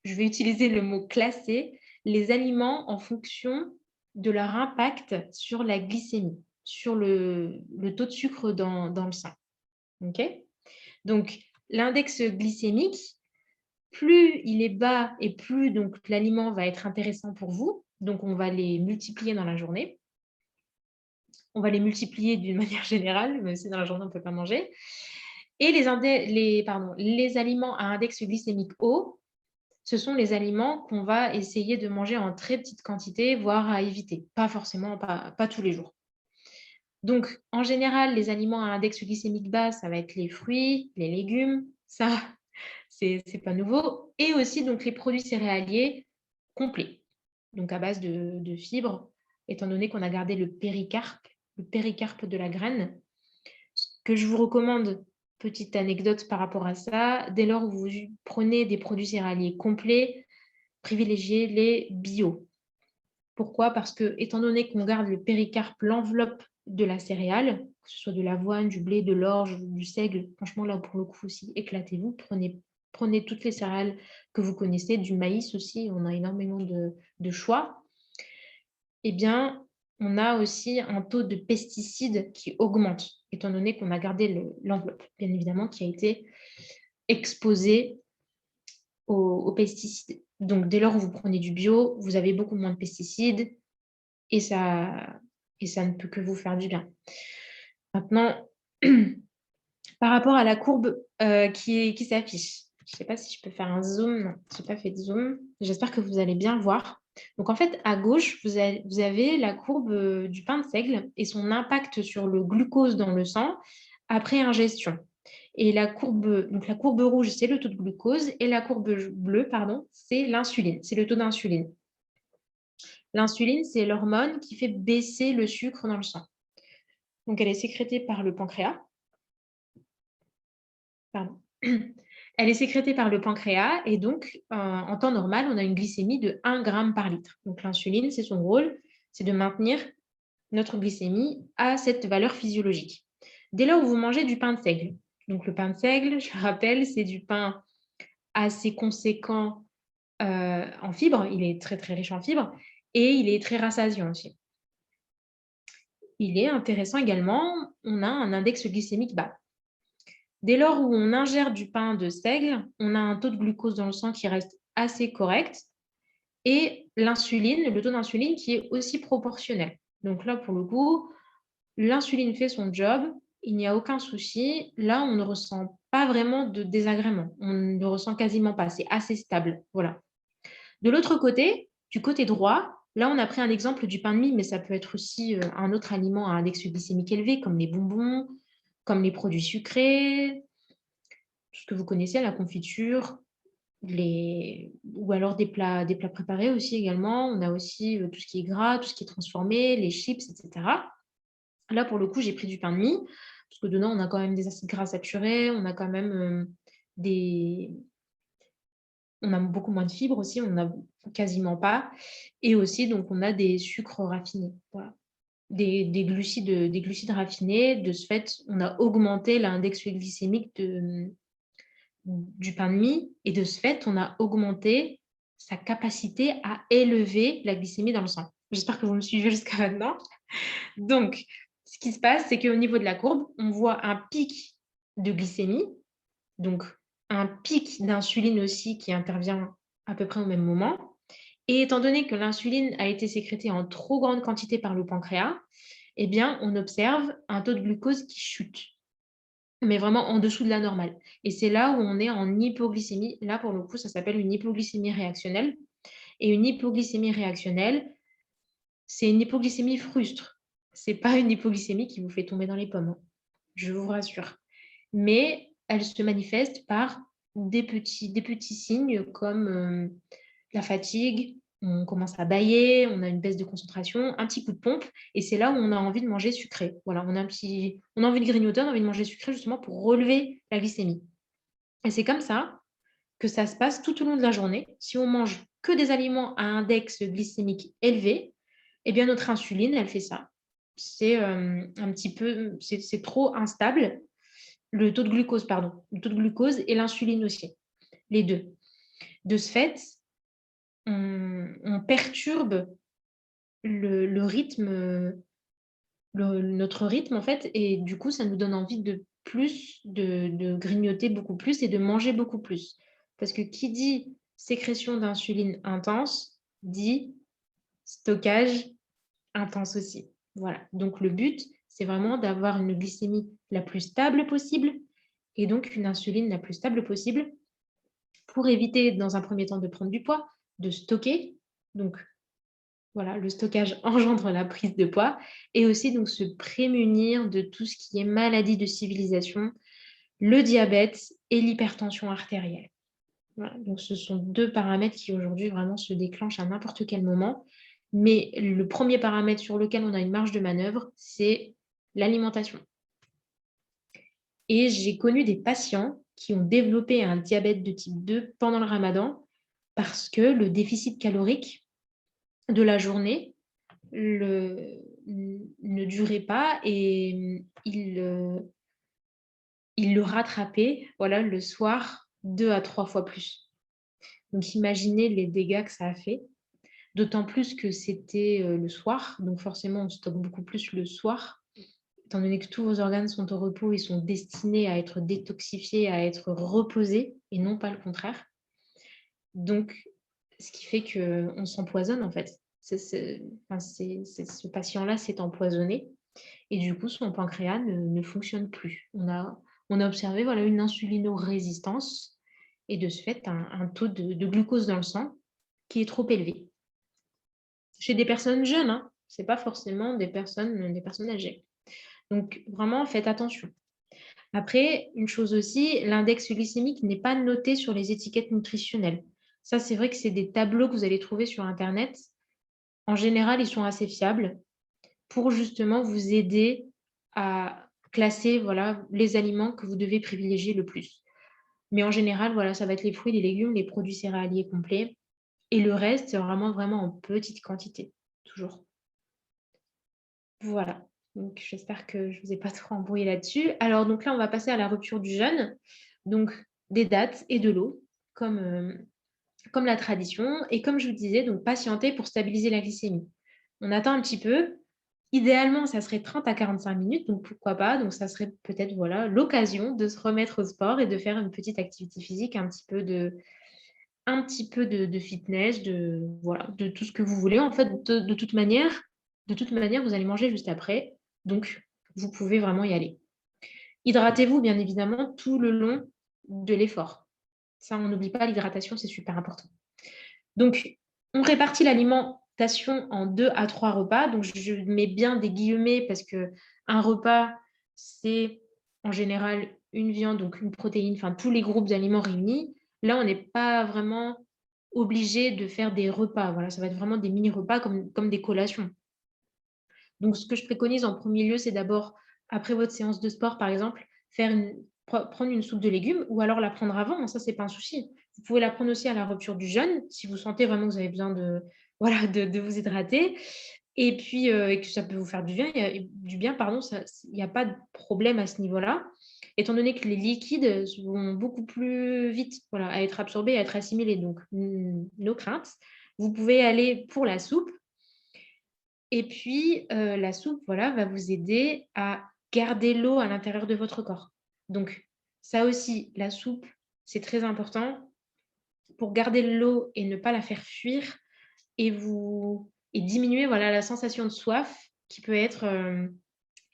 utiliser le mot classer, les aliments en fonction de leur impact sur la glycémie, sur le taux de sucre dans le sang. Okay. Donc, l'index glycémique, plus il est bas et plus donc l'aliment va être intéressant pour vous. Donc, on va les multiplier dans la journée. On va les multiplier d'une manière générale, même si dans la journée, on ne peut pas manger. Et les aliments à index glycémique haut, ce sont les aliments qu'on va essayer de manger en très petite quantité, voire à éviter. Pas forcément, pas tous les jours. Donc, en général, les aliments à index glycémique bas, ça va être les fruits, les légumes, ça, c'est pas nouveau. Et aussi, donc, les produits céréaliers complets, donc à base de fibres, étant donné qu'on a gardé le péricarpe de la graine. Ce que je vous recommande, petite anecdote par rapport à ça, dès lors où vous prenez des produits céréaliers complets, privilégiez les bio. Pourquoi? Parce que, étant donné qu'on garde le péricarpe, l'enveloppe de la céréale, que ce soit de l'avoine, du blé, de l'orge, du seigle, franchement, là, pour le coup aussi, éclatez-vous. Prenez toutes les céréales que vous connaissez, du maïs aussi, on a énormément de choix. Eh bien, on a aussi un taux de pesticides qui augmente, étant donné qu'on a gardé l'enveloppe, bien évidemment, qui a été exposée aux pesticides. Donc, dès lors où vous prenez du bio, vous avez beaucoup moins de pesticides et ça ne peut que vous faire du bien. Maintenant, par rapport à la courbe qui s'affiche, je ne sais pas si je peux faire un zoom. Non, je n'ai pas fait de zoom. J'espère que vous allez bien voir. Donc, en fait, à gauche, vous avez la courbe du pain de seigle et son impact sur le glucose dans le sang après ingestion. Et la courbe rouge, c'est le taux de glucose et la courbe bleue, c'est l'insuline, c'est le taux d'insuline. L'insuline, c'est l'hormone qui fait baisser le sucre dans le sang. Donc, elle est sécrétée par le pancréas. Elle est sécrétée par le pancréas et donc, en temps normal, on a une glycémie de 1 g par litre. Donc, l'insuline, c'est son rôle, c'est de maintenir notre glycémie à cette valeur physiologique. Dès lors où vous mangez du pain de seigle, donc le pain de seigle, je rappelle, c'est du pain assez conséquent en fibres, il est très très riche en fibres et il est très rassasiant aussi. Il est intéressant également, on a un index glycémique bas. Dès lors où on ingère du pain de seigle, on a un taux de glucose dans le sang qui reste assez correct et l'insuline, le taux d'insuline qui est aussi proportionnel. Donc là, pour le coup, l'insuline fait son job, il n'y a aucun souci. Là, on ne ressent pas vraiment de désagrément. On ne le ressent quasiment pas, c'est assez stable. Voilà. De l'autre côté, du côté droit, là, on a pris un exemple du pain de mie, mais ça peut être aussi un autre aliment à index glycémique élevé, comme les bonbons, comme les produits sucrés, tout ce que vous connaissez, la confiture, ou alors des plats préparés aussi également. On a aussi tout ce qui est gras, tout ce qui est transformé, les chips, etc. Là, pour le coup, j'ai pris du pain de mie, parce que dedans, on a quand même des acides gras saturés, on a quand même on a beaucoup moins de fibres aussi, on a quasiment pas. Et aussi, donc, on a des sucres raffinés. Voilà. Des glucides raffinés. De ce fait, on a augmenté l'index glycémique du pain de mie. Et de ce fait, on a augmenté sa capacité à élever la glycémie dans le sang. J'espère que vous me suivez jusqu'à maintenant. Donc, ce qui se passe, c'est qu'au niveau de la courbe, on voit un pic de glycémie, donc un pic d'insuline aussi qui intervient à peu près au même moment. Et étant donné que l'insuline a été sécrétée en trop grande quantité par le pancréas, eh bien, on observe un taux de glucose qui chute, mais vraiment en dessous de la normale. Et c'est là où on est en hypoglycémie. Là, pour le coup, ça s'appelle une hypoglycémie réactionnelle. Et une hypoglycémie réactionnelle, c'est une hypoglycémie frustre. Ce n'est pas une hypoglycémie qui vous fait tomber dans les pommes, hein, je vous rassure. Mais elle se manifeste par des petits signes comme la fatigue, on commence à bâiller, on a une baisse de concentration, un petit coup de pompe, et c'est là où on a envie de manger sucré. Voilà, on a envie de grignoter, on a envie de manger sucré justement pour relever la glycémie. Et c'est comme ça que ça se passe tout au long de la journée. Si on mange que des aliments à index glycémique élevé, eh bien notre insuline, elle fait ça. C'est un petit peu, c'est trop instable. Le taux de glucose, pardon, le taux de glucose et l'insuline aussi, les deux. De ce fait, on perturbe le rythme, notre rythme en fait, et du coup, ça nous donne envie de grignoter beaucoup plus et de manger beaucoup plus. Parce que qui dit sécrétion d'insuline intense, dit stockage intense aussi. Voilà. Donc le but, c'est vraiment d'avoir une glycémie la plus stable possible et donc une insuline la plus stable possible pour éviter, dans un premier temps, de prendre du poids, de stocker. Donc voilà, le stockage engendre la prise de poids et aussi donc se prémunir de tout ce qui est maladie de civilisation, le diabète et l'hypertension artérielle. Voilà, donc ce sont deux paramètres qui aujourd'hui vraiment se déclenchent à n'importe quel moment. Mais le premier paramètre sur lequel on a une marge de manœuvre, c'est l'alimentation. Et j'ai connu des patients qui ont développé un diabète de type 2 pendant le ramadan parce que le déficit calorique de la journée ne durait pas et il le rattrapait voilà, le soir 2 à 3 fois plus. Donc imaginez les dégâts que ça a fait, d'autant plus que c'était le soir, donc forcément on stocke beaucoup plus le soir, étant donné que tous vos organes sont au repos, ils sont destinés à être détoxifiés, à être reposés, et non pas le contraire. Donc, ce qui fait qu'on s'empoisonne en fait. Ce patient-là s'est empoisonné et du coup, son pancréas ne fonctionne plus. On a observé voilà, une insulinorésistance et de ce fait, un taux de glucose dans le sang qui est trop élevé. Chez des personnes jeunes, hein, ce n'est pas forcément des personnes âgées. Donc, vraiment, faites attention. Après, une chose aussi, l'index glycémique n'est pas noté sur les étiquettes nutritionnelles. Ça, c'est vrai que c'est des tableaux que vous allez trouver sur Internet. En général, ils sont assez fiables pour justement vous aider à classer voilà, les aliments que vous devez privilégier le plus. Mais en général, voilà, ça va être les fruits, les légumes, les produits céréaliers complets. Et le reste, c'est vraiment en petite quantité, toujours. Voilà. Donc, j'espère que je ne vous ai pas trop embrouillé là-dessus. Alors, donc là, on va passer à la rupture du jeûne. Donc, des dates et de l'eau, comme la tradition. Et comme je vous disais, donc patienter pour stabiliser la glycémie. On attend un petit peu. Idéalement, ça serait 30 à 45 minutes, donc pourquoi pas. Donc, ça serait peut-être voilà, l'occasion de se remettre au sport et de faire une petite activité physique, un petit peu de fitness, voilà, de tout ce que vous voulez. En fait, de toute manière, vous allez manger juste après. Donc, vous pouvez vraiment y aller. Hydratez-vous, bien évidemment, tout le long de l'effort. Ça, on n'oublie pas, l'hydratation, c'est super important. Donc, on répartit l'alimentation en 2 à 3 repas. Donc, je mets bien des guillemets parce qu'un repas, c'est en général une viande, donc une protéine, enfin tous les groupes d'aliments réunis. Là, on n'est pas vraiment obligé de faire des repas. Voilà, ça va être vraiment des mini-repas comme des collations. Donc, ce que je préconise en premier lieu, c'est d'abord après votre séance de sport, par exemple, prendre une soupe de légumes ou alors la prendre avant, hein, ça, c'est pas un souci. Vous pouvez la prendre aussi à la rupture du jeûne, si vous sentez vraiment que vous avez besoin de voilà, de vous hydrater et puis, et que ça peut vous faire du bien, pardon, il y a pas de problème à ce niveau-là, étant donné que les liquides, vont beaucoup plus vite, voilà, à être absorbés, à être assimilés, donc no crainte. Vous pouvez aller pour la soupe et puis, la soupe, voilà, va vous aider à garder l'eau à l'intérieur de votre corps. Donc ça aussi, la soupe, c'est très important pour garder l'eau et ne pas la faire fuir et diminuer, voilà, la sensation de soif qui peut être,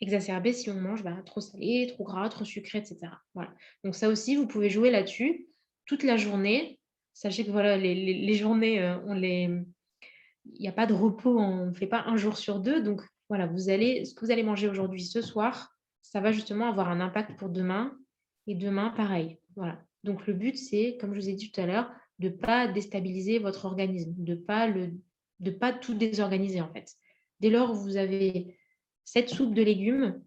exacerbée si on mange, trop salé, trop gras, trop sucré et cetera. Voilà. Donc ça aussi, vous pouvez jouer là-dessus toute la journée. Sachez que, voilà, les journées, il n'y a pas de repos, on ne fait pas un jour sur 2. Donc voilà, ce que vous allez manger aujourd'hui, ce soir, ça va justement avoir un impact pour demain et demain, pareil. Voilà. Donc le but, c'est, comme je vous ai dit tout à l'heure, de ne pas déstabiliser votre organisme, de pas tout désorganiser en fait. Dès lors où vous avez cette soupe de légumes,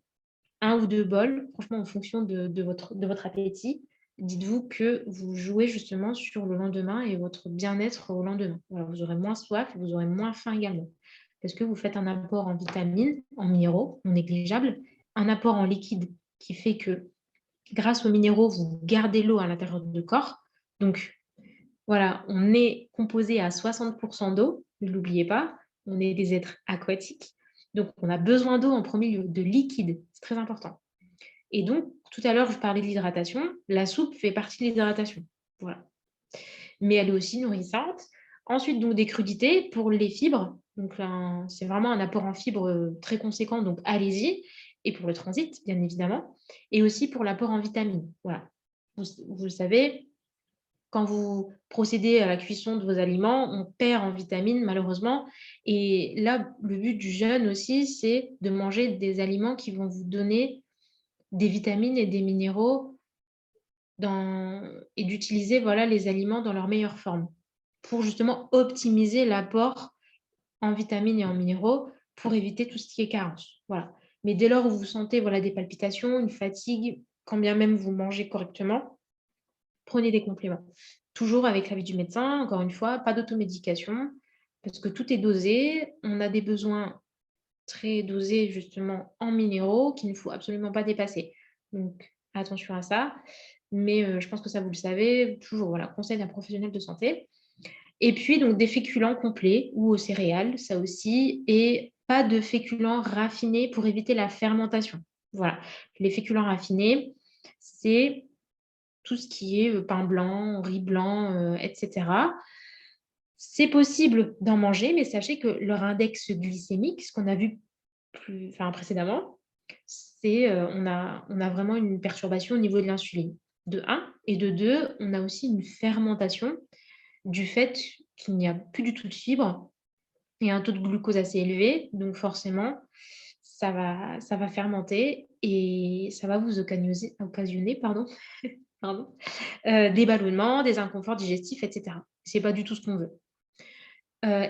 un ou deux bols, franchement en fonction de votre appétit, dites-vous que vous jouez justement sur le lendemain et votre bien-être au lendemain. Voilà, vous aurez moins soif, vous aurez moins faim également. Parce que vous faites un apport en vitamines, en minéraux, non négligeable, un apport en liquide qui fait que grâce aux minéraux, vous gardez l'eau à l'intérieur du corps. Donc voilà, on est composé à 60% d'eau, ne l'oubliez pas, on est des êtres aquatiques. Donc on a besoin d'eau en premier lieu, de liquide, c'est très important. Et donc, tout à l'heure, je parlais de l'hydratation. La soupe fait partie de l'hydratation. Voilà. Mais elle est aussi nourrissante. Ensuite, donc, des crudités pour les fibres. Donc, c'est vraiment un apport en fibres très conséquent. Donc, allez-y. Et pour le transit, bien évidemment. Et aussi pour l'apport en vitamines. Voilà. Vous le savez, quand vous procédez à la cuisson de vos aliments, on perd en vitamines, malheureusement. Et là, le but du jeûne aussi, c'est de manger des aliments qui vont vous donner des vitamines et des minéraux et d'utiliser, voilà, les aliments dans leur meilleure forme pour justement optimiser l'apport en vitamines et en minéraux pour éviter tout ce qui est carence. Voilà. Mais dès lors où vous sentez, voilà, des palpitations, une fatigue, quand bien même vous mangez correctement, prenez des compléments. Toujours avec l'avis du médecin, encore une fois, pas d'automédication, parce que tout est dosé. On a des besoins très dosés justement en minéraux qu'il ne faut absolument pas dépasser. Donc attention à ça. Mais je pense que ça, vous le savez, toujours, voilà, conseil d'un professionnel de santé. Et puis, donc, des féculents complets ou aux céréales, ça aussi, et pas de féculents raffinés pour éviter la fermentation. Voilà, les féculents raffinés, c'est tout ce qui est pain blanc, riz blanc, etc. C'est possible d'en manger, mais sachez que leur index glycémique, ce qu'on a vu précédemment, c'est on a vraiment une perturbation au niveau de l'insuline, de un. Et de deux, on a aussi une fermentation du fait qu'il n'y a plus du tout de fibres et un taux de glucose assez élevé. Donc forcément, ça va fermenter et ça va vous occasionner des ballonnements, des inconforts digestifs, etc. Ce n'est pas du tout ce qu'on veut.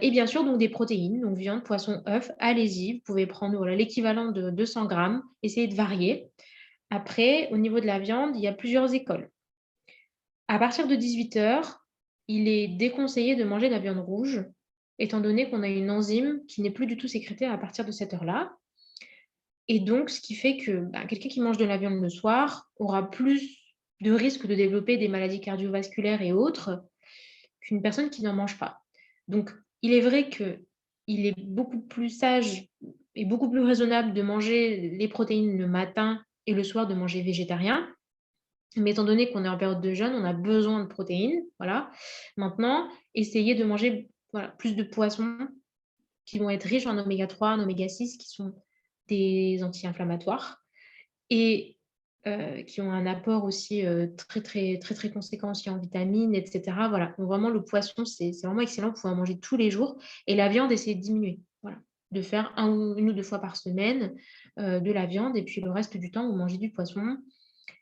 Et bien sûr, donc des protéines, donc viande, poisson, œufs, allez-y, vous pouvez prendre, voilà, l'équivalent de 200 grammes, essayez de varier. Après, au niveau de la viande, il y a plusieurs écoles. À partir de 18h, il est déconseillé de manger de la viande rouge, étant donné qu'on a une enzyme qui n'est plus du tout sécrétée à partir de cette heure-là. Et donc, ce qui fait que quelqu'un qui mange de la viande le soir aura plus de risques de développer des maladies cardiovasculaires et autres qu'une personne qui n'en mange pas. Donc, il est vrai qu'il est beaucoup plus sage et beaucoup plus raisonnable de manger les protéines le matin et le soir de manger végétarien. Mais étant donné qu'on est en période de jeûne, on a besoin de protéines. Voilà. Maintenant, essayez de manger, voilà, plus de poissons qui vont être riches en oméga 3, en oméga 6, qui sont des anti-inflammatoires et qui ont un apport aussi très, très, très, très conséquent aussi en vitamines, etc. Voilà. Donc vraiment, le poisson, c'est vraiment excellent. Vous pouvez en manger tous les jours. Et la viande, essayez de diminuer. Voilà. De faire une ou deux fois par semaine de la viande. Et puis le reste du temps, vous mangez du poisson,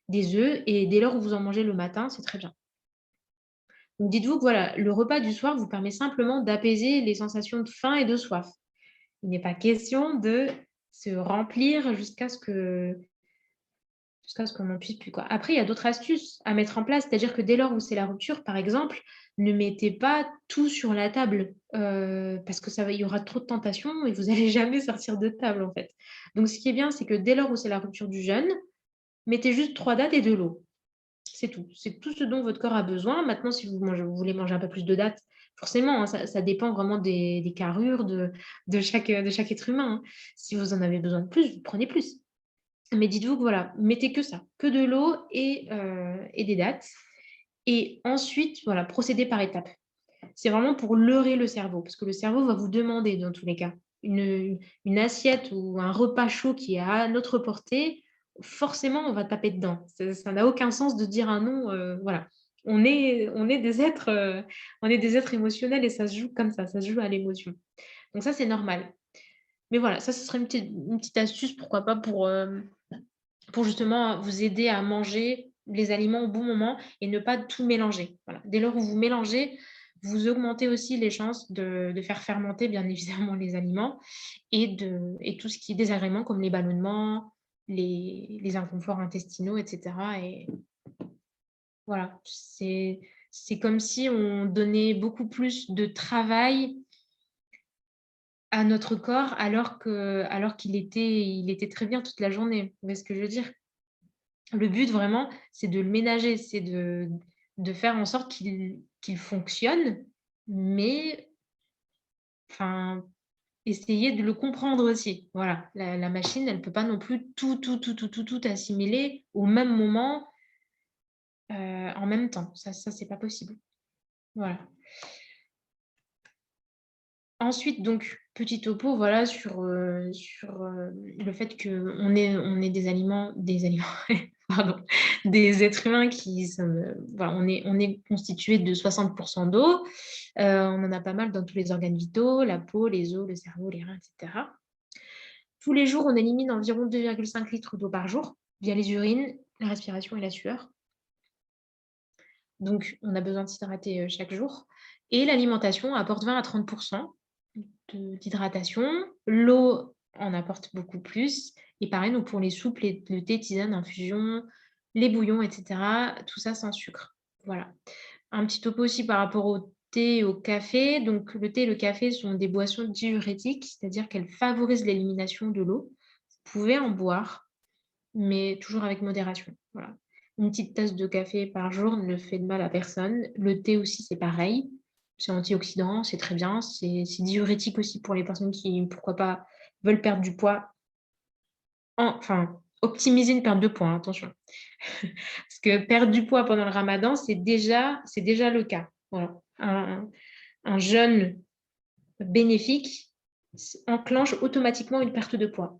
des œufs. Et dès lors où vous en mangez le matin, c'est très bien. Donc dites-vous que voilà, le repas du soir vous permet simplement d'apaiser les sensations de faim et de soif. Il n'est pas question de se remplir jusqu'à ce qu'on n'en puisse plus, quoi. Après, il y a d'autres astuces à mettre en place, c'est-à-dire que dès lors où c'est la rupture, par exemple, ne mettez pas tout sur la table, parce que il y aura trop de tentations et vous n'allez jamais sortir de table, en fait. Donc, ce qui est bien, c'est que dès lors où c'est la rupture du jeûne, mettez juste 3 dates et de l'eau. C'est tout. C'est tout ce dont votre corps a besoin. Maintenant, si vous voulez manger un peu plus de dates, forcément, hein, ça dépend vraiment des carrures de chaque être humain, hein. Si vous en avez besoin de plus, vous prenez plus. Mais dites-vous que voilà, mettez que ça, que de l'eau et des dattes. Et ensuite, voilà, procédez par étapes. C'est vraiment pour leurrer le cerveau, parce que le cerveau va vous demander, dans tous les cas, une assiette ou un repas chaud qui est à notre portée, forcément, on va taper dedans. Ça n'a aucun sens de dire un non. Voilà. On est des êtres émotionnels et ça se joue comme ça se joue à l'émotion. Donc ça, c'est normal. Mais voilà, ça, ce serait une petite astuce, pourquoi pas, pour justement vous aider à manger les aliments au bon moment et ne pas tout mélanger. Voilà. Dès lors où vous mélangez, vous augmentez aussi les chances de faire fermenter, bien évidemment, les aliments et tout ce qui est désagrément, comme les ballonnements, les inconforts intestinaux, etc. Et voilà, c'est comme si on donnait beaucoup plus de travail à notre corps alors qu'il était très bien toute la journée. Vous voyez ce que je veux dire? Le but vraiment, c'est de le ménager, c'est de faire en sorte qu'il fonctionne, mais enfin, essayer de le comprendre aussi. Voilà, la machine, elle ne peut pas non plus tout assimiler au même moment, en même temps. Ça, c'est pas possible. Voilà. Ensuite, donc, petit topo, voilà, sur le fait qu'on est des aliments, pardon, des êtres humains qui sont, voilà, on est constitué de 60% d'eau. On en a pas mal dans tous les organes vitaux, la peau, les os, le cerveau, les reins, etc. Tous les jours, on élimine environ 2,5 litres d'eau par jour via les urines, la respiration et la sueur. Donc, on a besoin de s'hydrater chaque jour. Et l'alimentation apporte 20 à 30% d'hydratation. L'eau en apporte beaucoup plus. Et pareil, donc pour les soupes, le thé, tisane, infusion, les bouillons, etc., tout ça sans sucre. Voilà. Un petit topo aussi par rapport au thé et au café. Donc, le thé et le café sont des boissons diurétiques, c'est-à-dire qu'elles favorisent l'élimination de l'eau. Vous pouvez en boire, mais toujours avec modération. Voilà. Une petite tasse de café par jour ne fait de mal à personne. Le thé aussi, c'est pareil. C'est antioxydant, c'est très bien. C'est diurétique aussi pour les personnes qui, pourquoi pas, veulent perdre du poids. Enfin, optimiser une perte de poids, hein, attention. Parce que perdre du poids pendant le ramadan, c'est déjà le cas. Voilà. Un jeûne bénéfique enclenche automatiquement une perte de poids.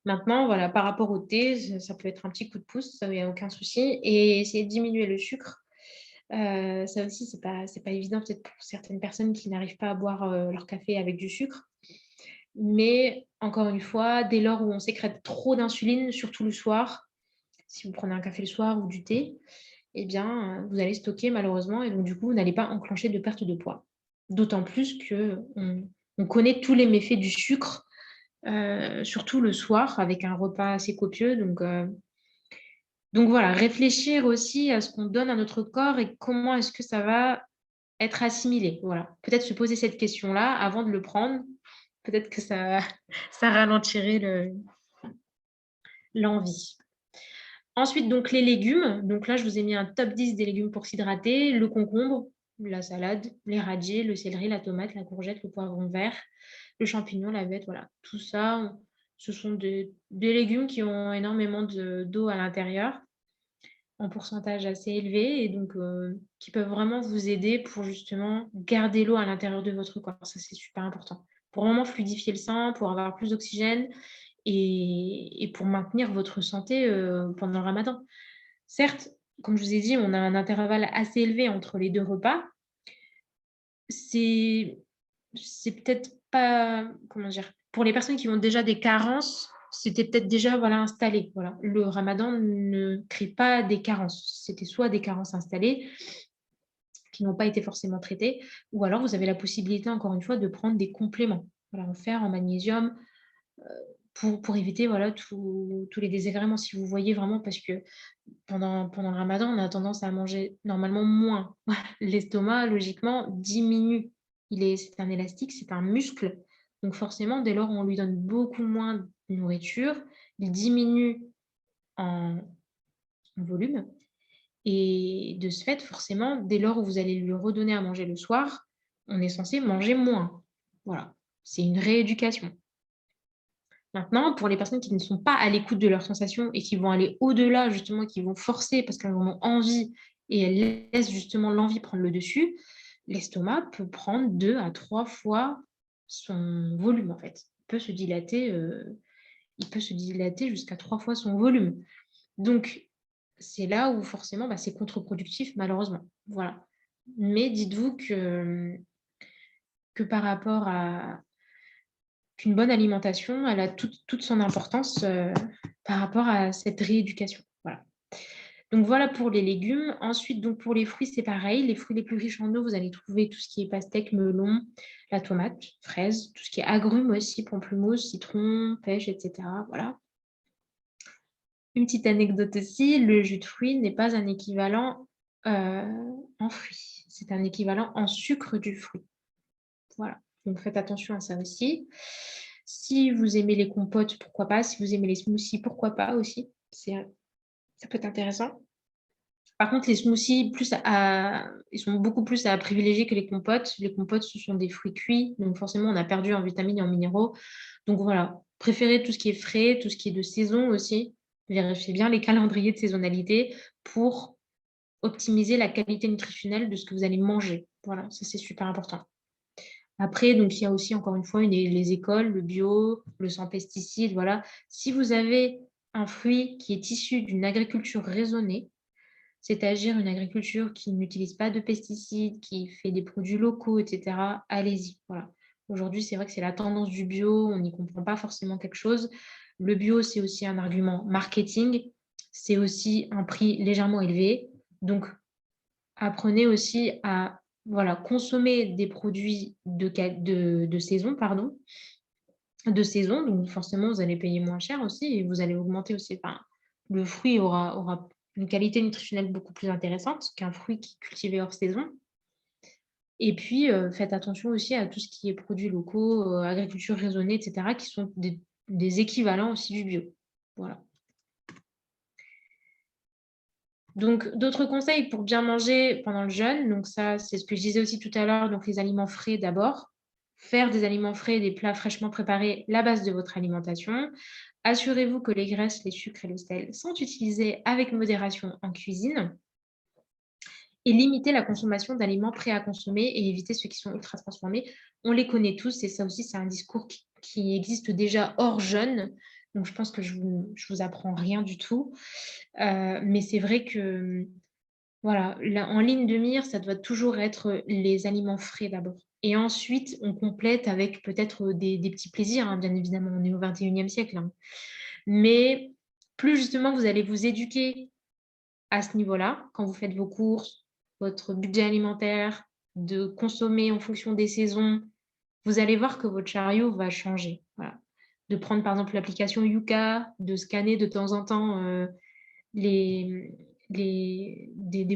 Maintenant, voilà, par rapport au thé, ça peut être un petit coup de pouce, ça, il n'y a aucun souci. Et essayer de diminuer le sucre. Ça aussi, c'est pas évident peut-être pour certaines personnes qui n'arrivent pas à boire leur café avec du sucre. Mais encore une fois, dès lors où on sécrète trop d'insuline, surtout le soir, si vous prenez un café le soir ou du thé, eh bien, vous allez stocker malheureusement et donc du coup, vous n'allez pas enclencher de perte de poids. D'autant plus qu'on connaît tous les méfaits du sucre, surtout le soir avec un repas assez copieux. Donc voilà, réfléchir aussi à ce qu'on donne à notre corps et comment est-ce que ça va être assimilé. Voilà. Peut-être se poser cette question-là avant de le prendre. Peut-être que ça ralentirait l'envie. Ensuite, donc les légumes. Donc là, je vous ai mis un top 10 des légumes pour s'hydrater. Le concombre, la salade, les radis, le céleri, la tomate, la courgette, le poivron vert, le champignon, la vette, voilà. Tout ça, ce sont des légumes qui ont énormément d'eau à l'intérieur, en pourcentage assez élevé, et donc qui peuvent vraiment vous aider pour justement garder l'eau à l'intérieur de votre corps. Ça, c'est super important. Pour vraiment fluidifier le sang, pour avoir plus d'oxygène et pour maintenir votre santé pendant le ramadan. Certes, comme je vous ai dit, on a un intervalle assez élevé entre les deux repas. C'est peut-être pas, comment dire, pour les personnes qui ont déjà des carences, c'était peut-être déjà voilà, installé. Voilà. Le ramadan ne crée pas des carences. C'était soit des carences installées qui n'ont pas été forcément traitées, ou alors vous avez la possibilité, encore une fois, de prendre des compléments. Voilà, en fer, en magnésium, pour éviter voilà, tous les désagréments. Si vous voyez vraiment, parce que pendant le ramadan, on a tendance à manger normalement moins. L'estomac, logiquement, diminue. C'est un élastique, c'est un muscle. Donc forcément, dès lors où on lui donne beaucoup moins de nourriture, il diminue en volume. Et de ce fait, forcément, dès lors où vous allez lui redonner à manger le soir, on est censé manger moins. Voilà, c'est une rééducation. Maintenant, pour les personnes qui ne sont pas à l'écoute de leurs sensations et qui vont aller au-delà, justement, qui vont forcer parce qu'elles en ont envie et elles laissent justement l'envie prendre le dessus, l'estomac peut prendre 2 à 3 fois son volume, en fait. Il peut se dilater jusqu'à 3 fois son volume. Donc, c'est là où forcément, c'est contre-productif, malheureusement. Voilà. Mais dites-vous que par rapport à qu'une bonne alimentation, elle a toute son importance par rapport à cette rééducation. Voilà. Donc voilà pour les légumes. Ensuite, donc pour les fruits, c'est pareil. Les fruits les plus riches en eau, vous allez trouver tout ce qui est pastèque, melon, la tomate, fraise, tout ce qui est agrumes aussi, pamplemousse, citron, pêche, etc. Voilà. Une petite anecdote aussi, le jus de fruits n'est pas un équivalent en fruits. C'est un équivalent en sucre du fruit. Voilà. Donc faites attention à ça aussi. Si vous aimez les compotes, pourquoi pas. Si vous aimez les smoothies, pourquoi pas aussi. Ça peut être intéressant. Par contre, les smoothies, ils sont beaucoup plus à privilégier que les compotes. Les compotes, ce sont des fruits cuits, donc forcément, on a perdu en vitamines et en minéraux. Donc voilà, préférez tout ce qui est frais, tout ce qui est de saison aussi. Vérifiez bien les calendriers de saisonnalité pour optimiser la qualité nutritionnelle de ce que vous allez manger. Voilà, ça c'est super important. Après, donc il y a aussi encore une fois les écoles, le bio, le sans pesticides, voilà. Si vous avez un fruit qui est issu d'une agriculture raisonnée, c'est-à-dire une agriculture qui n'utilise pas de pesticides, qui fait des produits locaux, etc., allez-y. Voilà. Aujourd'hui, c'est vrai que c'est la tendance du bio, on n'y comprend pas forcément quelque chose. Le bio, c'est aussi un argument marketing, c'est aussi un prix légèrement élevé. Donc, apprenez aussi à voilà, consommer des produits de saison, pardon, de saison. Donc, forcément, vous allez payer moins cher aussi et vous allez augmenter aussi. Enfin, le fruit aura une qualité nutritionnelle beaucoup plus intéressante qu'un fruit qui est cultivé hors saison. Et puis, faites attention aussi à tout ce qui est produits locaux, agriculture raisonnée, etc., qui sont des équivalents aussi du bio. Voilà. Donc, d'autres conseils pour bien manger pendant le jeûne. Donc, ça, c'est ce que je disais aussi tout à l'heure. Donc, les aliments frais d'abord. Faire des aliments frais, des plats fraîchement préparés, la base de votre alimentation. Assurez-vous que les graisses, les sucres et le sel sont utilisés avec modération en cuisine. Et limiter la consommation d'aliments prêts à consommer et éviter ceux qui sont ultra transformés. On les connaît tous et ça aussi, c'est un discours qui existe déjà hors jeûne. Donc, je pense que je vous apprends rien du tout. Mais c'est vrai que, voilà, en ligne de mire, ça doit toujours être les aliments frais d'abord. Et ensuite, on complète avec peut-être des petits plaisirs, hein, bien évidemment, on est au 21e siècle. Hein. Mais plus justement, vous allez vous éduquer à ce niveau-là, quand vous faites vos courses, votre budget alimentaire, de consommer en fonction des saisons, vous allez voir que votre chariot va changer. Voilà. De prendre par exemple l'application Yuka, de scanner de temps en temps des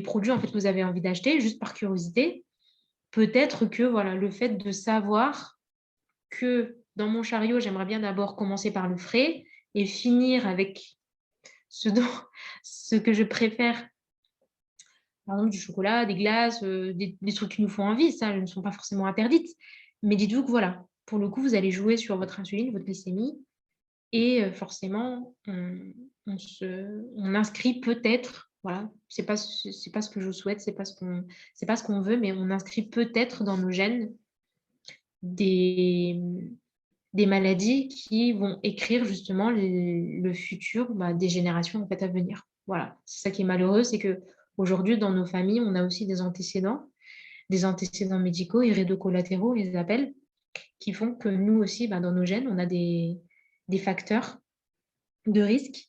produits en fait, que vous avez envie d'acheter, juste par curiosité. Peut-être que voilà, le fait de savoir que dans mon chariot, j'aimerais bien d'abord commencer par le frais et finir avec ce que je préfère, par exemple du chocolat, des glaces, des trucs qui nous font envie, ça ne sont pas forcément interdites. Mais dites-vous que voilà, pour le coup, vous allez jouer sur votre insuline, votre glycémie, et forcément, on inscrit peut-être, voilà, c'est pas ce que je souhaite, c'est pas ce qu'on veut, mais on inscrit peut-être dans nos gènes des maladies qui vont écrire justement le futur des générations en fait à venir. Voilà, c'est ça qui est malheureux, c'est que aujourd'hui dans nos familles, on a aussi des antécédents médicaux, hérédocollatéraux, ils les appellent, qui font que nous aussi, dans nos gènes, on a des facteurs de risque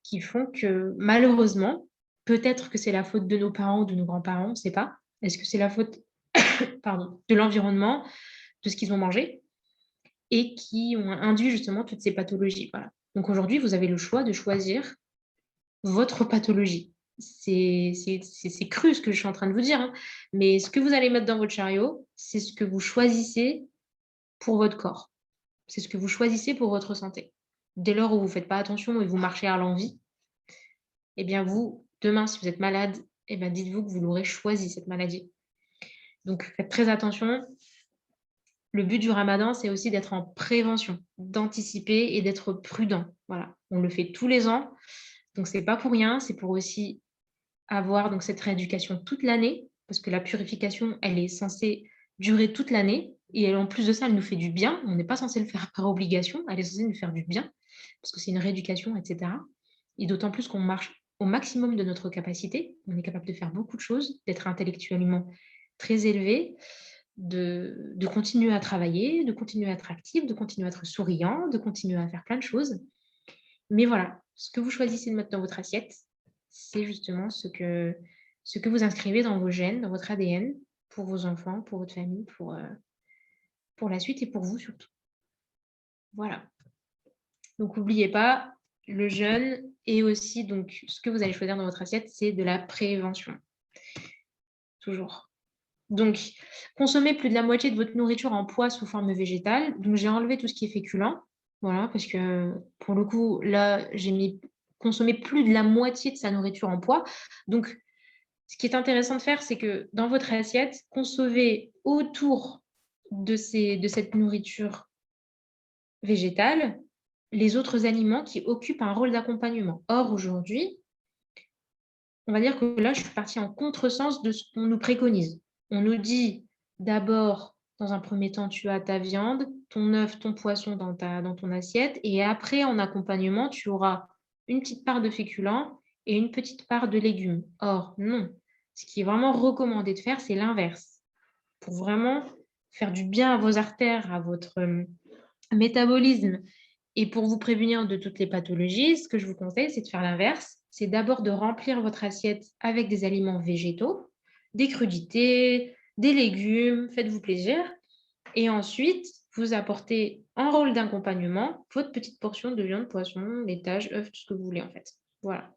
qui font que malheureusement, peut-être que c'est la faute de nos parents ou de nos grands-parents, on ne sait pas. Est-ce que c'est la faute pardon, de l'environnement, de ce qu'ils ont mangé? et qui ont induit justement toutes ces pathologies. Voilà. Donc aujourd'hui, vous avez le choix de choisir votre pathologie. C'est cru ce que je suis en train de vous dire, hein, mais ce que vous allez mettre dans votre chariot, c'est ce que vous choisissez pour votre corps. C'est ce que vous choisissez pour votre santé. Dès lors où vous ne faites pas attention et vous marchez à l'envi, eh bien vous, demain, si vous êtes malade, eh bien dites-vous que vous l'aurez choisi, cette maladie. Donc faites très attention. Le but du ramadan, c'est aussi d'être en prévention, d'anticiper et d'être prudent. Voilà, on le fait tous les ans, donc c'est pas pour rien, c'est pour aussi avoir donc cette rééducation toute l'année, parce que la purification, elle est censée durer toute l'année, et elle, en plus de ça, elle nous fait du bien. On n'est pas censé le faire par obligation, elle est censée nous faire du bien, parce que c'est une rééducation, etc. Et d'autant plus qu'on marche au maximum de notre capacité, on est capable de faire beaucoup de choses, d'être intellectuellement très élevé, de continuer à travailler, de continuer à être actif, de continuer à être souriant, de continuer à faire plein de choses. Mais voilà, ce que vous choisissez de mettre dans votre assiette, c'est justement ce que vous inscrivez dans vos gènes, dans votre ADN, pour vos enfants, pour votre famille, pour la suite et pour vous surtout. Voilà. Donc n'oubliez pas, le jeûne et aussi donc ce que vous allez choisir dans votre assiette, c'est de la prévention. Toujours. Donc, consommez plus de la moitié de votre nourriture en poids sous forme végétale. Donc, j'ai enlevé tout ce qui est féculent. Voilà, parce que pour le coup, là, j'ai mis consommer plus de la moitié de sa nourriture en poids. Donc, ce qui est intéressant de faire, c'est que dans votre assiette, concevez autour de cette nourriture végétale les autres aliments qui occupent un rôle d'accompagnement. Or, aujourd'hui, on va dire que là, je suis partie en contresens de ce qu'on nous préconise. On nous dit d'abord, dans un premier temps, tu as ta viande, ton œuf, ton poisson dans ton assiette, et après, en accompagnement, tu auras une petite part de féculents et une petite part de légumes. Or, non. Ce qui est vraiment recommandé de faire, c'est l'inverse. Pour vraiment faire du bien à vos artères, à votre métabolisme, et pour vous prévenir de toutes les pathologies, ce que je vous conseille, c'est de faire l'inverse. C'est d'abord de remplir votre assiette avec des aliments végétaux, des crudités, des légumes, faites-vous plaisir. Et ensuite, vous apportez en rôle d'accompagnement votre petite portion de viande, poisson, laitage, œufs, tout ce que vous voulez en fait. Voilà.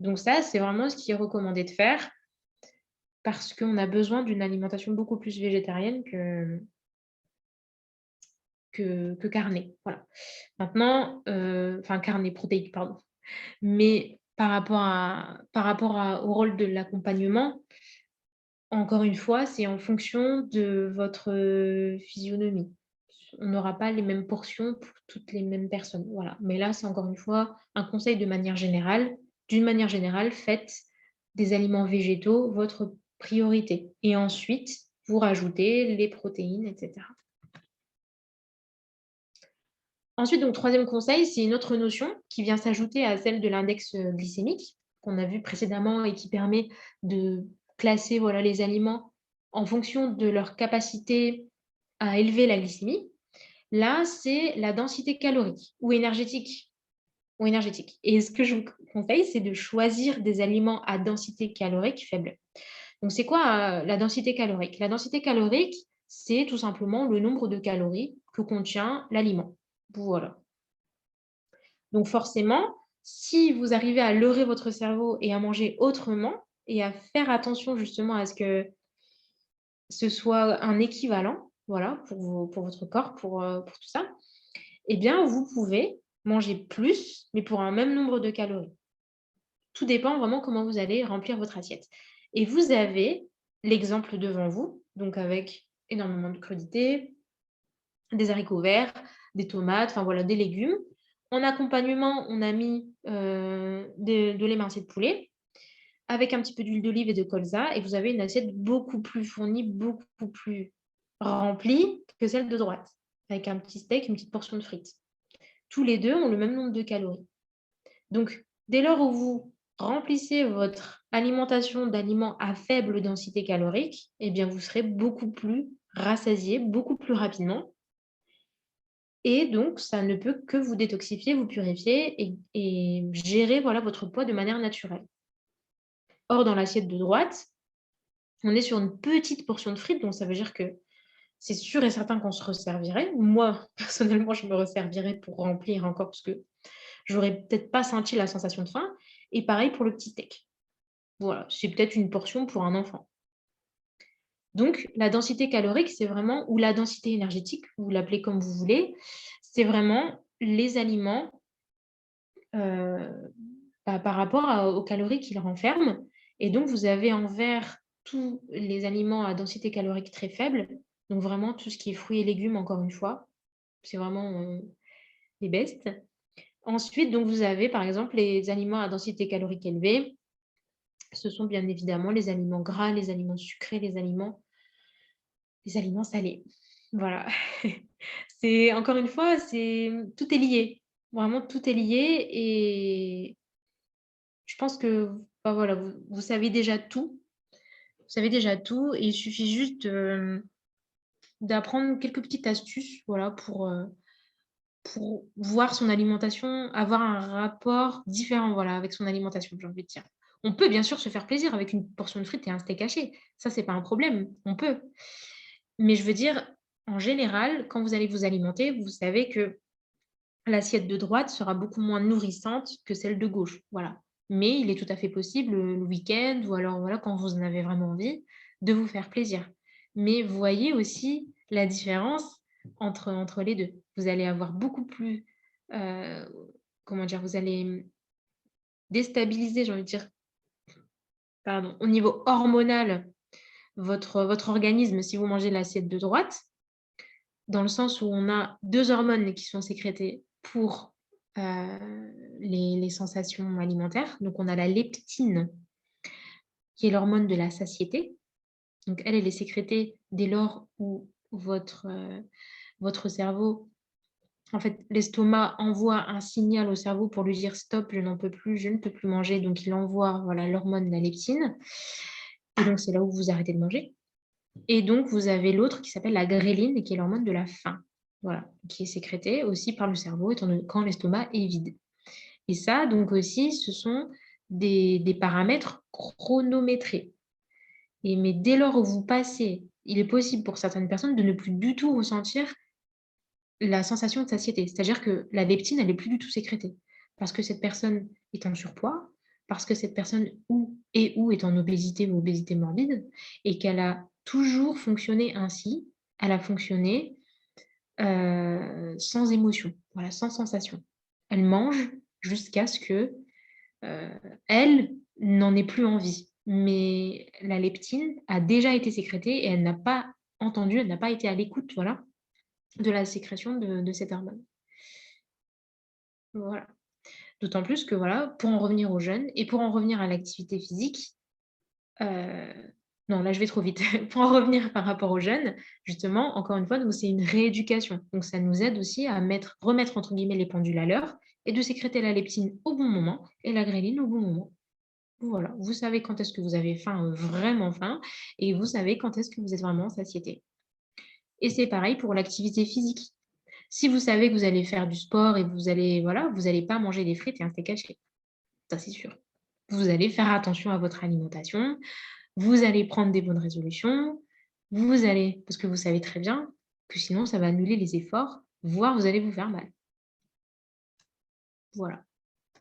Donc ça, c'est vraiment ce qui est recommandé de faire parce qu'on a besoin d'une alimentation beaucoup plus végétarienne que carné. Voilà. Maintenant, enfin carné, protéique, pardon. Mais par rapport au rôle de l'accompagnement, encore une fois, c'est en fonction de votre physionomie. On n'aura pas les mêmes portions pour toutes les mêmes personnes. Voilà. Mais là, c'est encore une fois un conseil de manière générale. D'une manière générale, faites des aliments végétaux votre priorité. Et ensuite, vous rajoutez les protéines, etc. Ensuite, donc, troisième conseil, c'est une autre notion qui vient s'ajouter à celle de l'index glycémique qu'on a vu précédemment et qui permet de classer voilà, les aliments en fonction de leur capacité à élever la glycémie. Là, c'est la densité calorique ou énergétique. Et ce que je vous conseille, c'est de choisir des aliments à densité calorique faible. Donc, c'est quoi la densité calorique? La densité calorique, c'est tout simplement le nombre de calories que contient l'aliment. Voilà. Donc forcément, si vous arrivez à leurrer votre cerveau et à manger autrement et à faire attention justement à ce que ce soit un équivalent, voilà, pour votre corps, pour tout ça, eh bien, vous pouvez manger plus, mais pour un même nombre de calories. Tout dépend vraiment comment vous allez remplir votre assiette. Et vous avez l'exemple devant vous, donc avec énormément de crudités, des haricots verts, des tomates, enfin voilà, des légumes. En accompagnement, on a mis de l'émincé de poulet avec un petit peu d'huile d'olive et de colza et vous avez une assiette beaucoup plus fournie, beaucoup plus remplie que celle de droite, avec un petit steak, une petite portion de frites. Tous les deux ont le même nombre de calories. Donc, dès lors où vous remplissez votre alimentation d'aliments à faible densité calorique, eh bien, vous serez beaucoup plus rassasié, beaucoup plus rapidement. Et donc, ça ne peut que vous détoxifier, vous purifier et gérer voilà, votre poids de manière naturelle. Or, dans l'assiette de droite, on est sur une petite portion de frites, donc ça veut dire que c'est sûr et certain qu'on se resservirait. Moi, personnellement, je me resservirais pour remplir encore parce que j'aurais peut-être pas senti la sensation de faim. Et pareil pour le petit steak. Voilà, c'est peut-être une portion pour un enfant. Donc, la densité calorique, c'est vraiment, ou la densité énergétique, vous l'appelez comme vous voulez, c'est vraiment les aliments par rapport aux calories qu'ils renferment. Et donc, vous avez envers tous les aliments à densité calorique très faible, donc vraiment tout ce qui est fruits et légumes, encore une fois, c'est vraiment les bestes. Ensuite, donc, vous avez par exemple les aliments à densité calorique élevée. Ce sont bien évidemment les aliments gras, les aliments sucrés, les aliments salés. Voilà. C'est encore une fois, tout est lié. Vraiment, tout est lié et je pense que, bah, voilà, vous savez déjà tout. Vous savez déjà tout et il suffit juste, d'apprendre quelques petites astuces, voilà, pour voir son alimentation, avoir un rapport différent, voilà, avec son alimentation, j'ai envie de dire. On peut bien sûr se faire plaisir avec une portion de frites et un steak haché. Ça, c'est pas un problème, on peut. Mais je veux dire, en général, quand vous allez vous alimenter, vous savez que l'assiette de droite sera beaucoup moins nourrissante que celle de gauche, voilà. Mais il est tout à fait possible, le week-end ou alors, voilà, quand vous en avez vraiment envie, de vous faire plaisir. Mais voyez aussi la différence entre les 2. Vous allez avoir beaucoup plus, heu, comment dire? Vous allez, déstabiliser, j'ai envie de dire, pardon, au niveau hormonal, votre organisme si vous mangez l'assiette de droite. Dans le sens où on a 2 hormones qui sont sécrétées pour, les sensations alimentaires. Donc on a la leptine, qui est l'hormone de la satiété. Donc elle est sécrétée dès lors où votre cerveau en fait, l'estomac envoie un signal au cerveau pour lui dire: «Stop, je n'en peux plus, je ne peux plus manger», donc il envoie, voilà, l'hormone, la leptine et donc c'est là où vous arrêtez de manger. Et donc, vous avez l'autre qui s'appelle la gréline, qui est l'hormone de la faim, voilà, qui est sécrétée aussi par le cerveau étant donné quand l'estomac est vide. Et ça, donc aussi, ce sont des paramètres chronométrés. Et mais dès lors où vous passez, il est possible pour certaines personnes de ne plus du tout ressentir la sensation de satiété. C'est-à-dire que la leptine, elle est plus du tout sécrétée. Parce que cette personne est en surpoids, parce que cette personne ou est en obésité ou obésité morbide et qu'elle a toujours fonctionné ainsi. Elle a fonctionné, sans émotion, voilà, sans sensation. Elle mange jusqu'à ce que, heu, elle n'en ait plus envie. Mais la leptine a déjà été sécrétée et elle n'a pas entendu, elle n'a pas été à l'écoute, voilà, de la sécrétion de cette hormone. Voilà. D'autant plus que voilà, pour en revenir au jeûne et pour en revenir à l'activité physique, heu, non là je vais trop vite. Pour en revenir par rapport au jeûne, justement, encore une fois, donc c'est une rééducation. Donc ça nous aide aussi à «remettre» entre guillemets les pendules à l'heure et de sécréter la leptine au bon moment et la gréline au bon moment. Voilà, vous savez quand est-ce que vous avez faim, vraiment faim et vous savez quand est-ce que vous êtes vraiment en satiété. Et c'est pareil pour l'activité physique. Si vous savez que vous allez faire du sport et que vous allez voilà, vous allez pas manger des frites et un steak haché, ça c'est sûr. Vous allez faire attention à votre alimentation, vous allez prendre des bonnes résolutions, vous allez parce que vous savez très bien que sinon ça va annuler les efforts, voire vous allez vous faire mal. Voilà,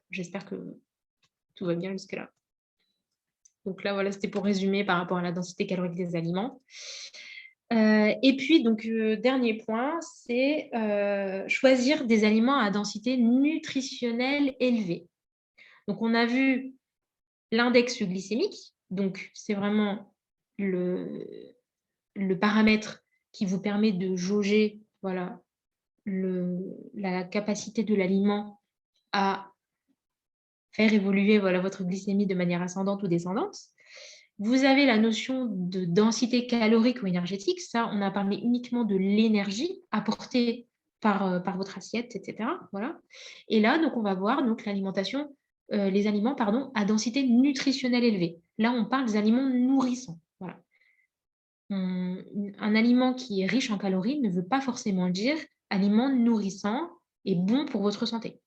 j'espère que tout va bien jusque-là. Donc là, voilà, c'était pour résumer par rapport à la densité calorique des aliments. Et puis donc, dernier point, c'est, choisir des aliments à densité nutritionnelle élevée. Donc on a vu l'index glycémique, donc c'est vraiment le paramètre qui vous permet de jauger, voilà, la capacité de l'aliment à faire évoluer, voilà, votre glycémie de manière ascendante ou descendante. Vous avez la notion de densité calorique ou énergétique. Ça, on a parlé uniquement de l'énergie apportée par votre assiette et cetera, voilà. Et là, donc on va voir donc l'alimentation, les aliments, pardon, à densité nutritionnelle élevée. Là, on parle des aliments nourrissants, voilà. Un aliment qui est riche en calories ne veut pas forcément dire aliment nourrissant et bon pour votre santé.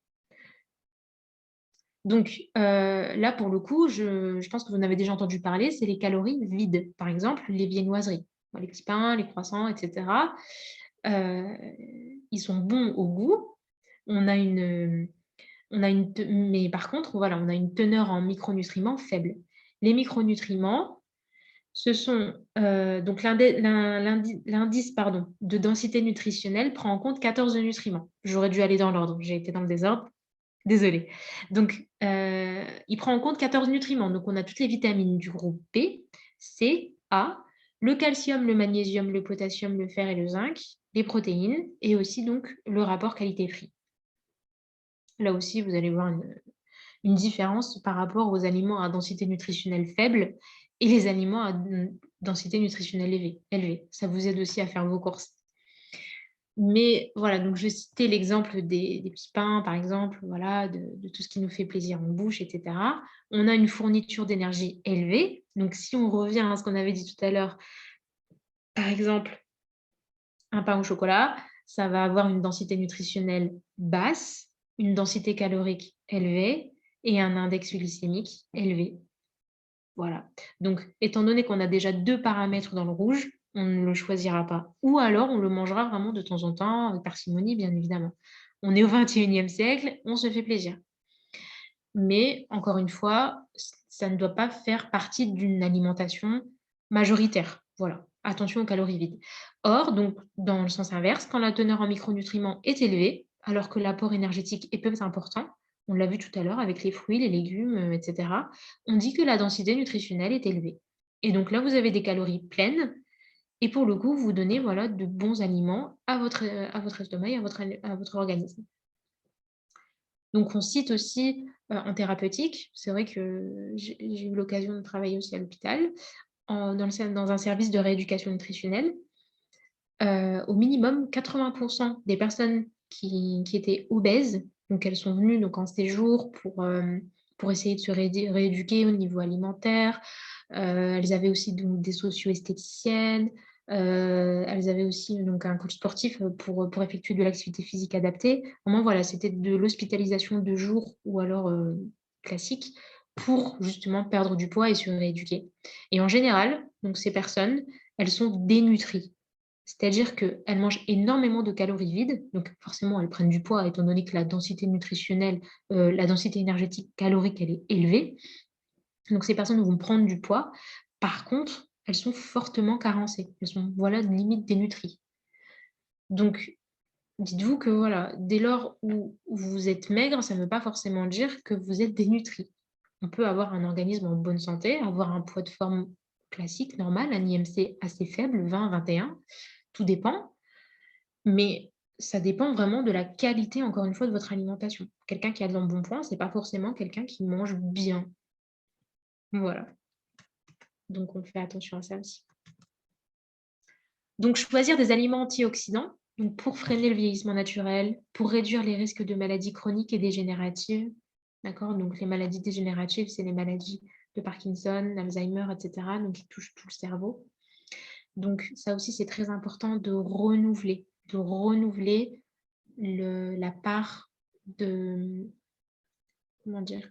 Donc, là, pour le coup, je pense que vous en avez déjà entendu parler, c'est les calories vides. Par exemple, les viennoiseries. les petits pains, les croissants, etc. Ils sont bons au goût. Mais par contre, voilà, on a une teneur en micronutriments faible. Les micronutriments, ce sont donc l'indice de densité nutritionnelle prend en compte 14 nutriments. J'aurais dû aller dans l'ordre, j'ai été dans le désordre. Désolée. Donc, il prend en compte 14 nutriments. Donc, on a toutes les vitamines du groupe B, C, A, le calcium, le magnésium, le potassium, le fer et le zinc, les protéines et aussi donc le rapport qualité-prix. Là aussi, vous allez voir une différence par rapport aux aliments à densité nutritionnelle faible et les aliments à densité nutritionnelle élevée. Ça vous aide aussi à faire vos courses. Mais voilà, donc je citais l'exemple des petits pains, par exemple, voilà, de tout ce qui nous fait plaisir en bouche, etc. On a une fourniture d'énergie élevée. Donc, si on revient à ce qu'on avait dit tout à l'heure, par exemple, un pain au chocolat, ça va avoir une densité nutritionnelle basse, une densité calorique élevée et un index glycémique élevé. Voilà. Donc, étant donné qu'on a déjà 2 paramètres dans le rouge, on ne le choisira pas. Ou alors, on le mangera vraiment de temps en temps, avec parcimonie, bien évidemment. On est au XXIe siècle, on se fait plaisir. Mais, encore une fois, ça ne doit pas faire partie d'une alimentation majoritaire. Voilà. Attention aux calories vides. Or, donc, dans le sens inverse, quand la teneur en micronutriments est élevée, alors que l'apport énergétique est peu important, on l'a vu tout à l'heure avec les fruits, les légumes, etc., on dit que la densité nutritionnelle est élevée. Et donc là, vous avez des calories pleines et pour le coup, vous donnez voilà, de bons aliments à votre estomac et à votre organisme. Donc, on cite aussi en thérapeutique, c'est vrai que j'ai eu l'occasion de travailler aussi à l'hôpital, dans un service de rééducation nutritionnelle. Au minimum, 80% des personnes qui étaient obèses, donc elles sont venues donc, en séjour pour essayer de se rééduquer au niveau alimentaire. Elles avaient aussi donc, des socio-esthéticiennes. Elles avaient aussi donc, un coach sportif pour effectuer de l'activité physique adaptée. Vraiment, voilà, c'était de l'hospitalisation de jour ou alors classique pour justement perdre du poids et se rééduquer. Et en général, donc, ces personnes, elles sont dénutries. C'est-à-dire qu'elles mangent énormément de calories vides, donc forcément elles prennent du poids étant donné que la densité nutritionnelle, la densité énergétique calorique, elle est élevée. Donc ces personnes vont prendre du poids. Par contre, elles sont fortement carencées. Elles sont voilà, limite dénutries. Donc dites-vous que voilà, dès lors où vous êtes maigre, ça ne veut pas forcément dire que vous êtes dénutri. On peut avoir un organisme en bonne santé, avoir un poids de forme classique, normal, un IMC assez faible, 20, 21, tout dépend. Mais ça dépend vraiment de la qualité, encore une fois, de votre alimentation. Quelqu'un qui a de l'embonpoint, ce n'est pas forcément quelqu'un qui mange bien. Voilà. Donc, on fait attention à ça aussi. Donc, choisir des aliments antioxydants donc pour freiner le vieillissement naturel, pour réduire les risques de maladies chroniques et dégénératives. D'accord? Donc, les maladies dégénératives, c'est les maladies de Parkinson, d'Alzheimer, etc. Donc, qui touchent tout le cerveau. Donc, ça aussi, c'est très important de renouveler la part de... Comment dire?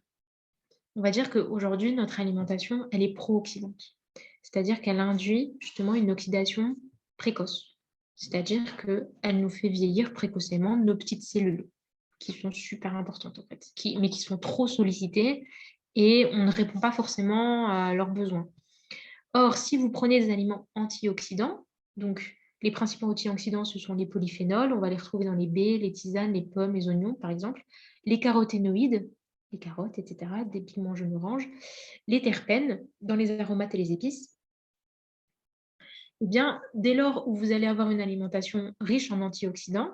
On va dire qu'aujourd'hui, notre alimentation, elle est pro-oxydante. C'est-à-dire qu'elle induit justement une oxydation précoce. C'est-à-dire qu'elle nous fait vieillir précocement nos petites cellules, qui sont super importantes en fait, mais qui sont trop sollicitées et on ne répond pas forcément à leurs besoins. Or, si vous prenez des aliments antioxydants, donc les principaux antioxydants, ce sont les polyphénols, on va les retrouver dans les baies, les tisanes, les pommes, les oignons, par exemple, les caroténoïdes, les carottes, etc., des pigments jaune-orange, les terpènes dans les aromates et les épices. Eh bien, dès lors où vous allez avoir une alimentation riche en antioxydants,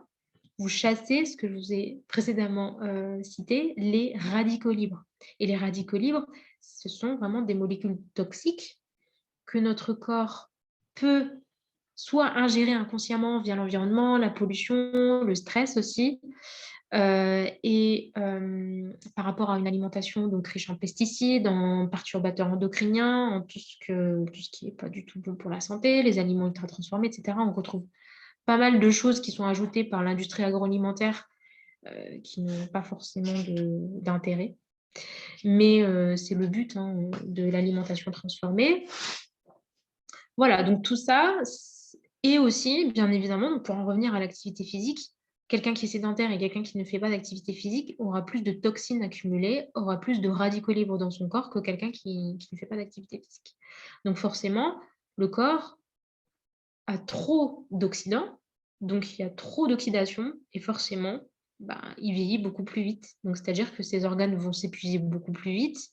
vous chassez ce que je vous ai précédemment cité, les radicaux libres. Et les radicaux libres, ce sont vraiment des molécules toxiques que notre corps peut soit ingérer inconsciemment via l'environnement, la pollution, le stress aussi, par rapport à une alimentation donc riche en pesticides, en perturbateurs endocriniens, en tout ce qui n'est pas du tout bon pour la santé, les aliments ultra transformés, etc. On retrouve pas mal de choses qui sont ajoutées par l'industrie agroalimentaire qui n'ont pas forcément d'intérêt. Mais c'est le but de l'alimentation transformée. Voilà, donc tout ça et aussi, bien évidemment, donc pour en revenir à l'activité physique, quelqu'un qui est sédentaire et quelqu'un qui ne fait pas d'activité physique aura plus de toxines accumulées, aura plus de radicaux libres dans son corps que quelqu'un qui ne fait pas d'activité physique. Donc forcément, le corps a trop d'oxydants, donc il y a trop d'oxydation et forcément, bah, il vieillit beaucoup plus vite. Donc c'est-à-dire que ses organes vont s'épuiser beaucoup plus vite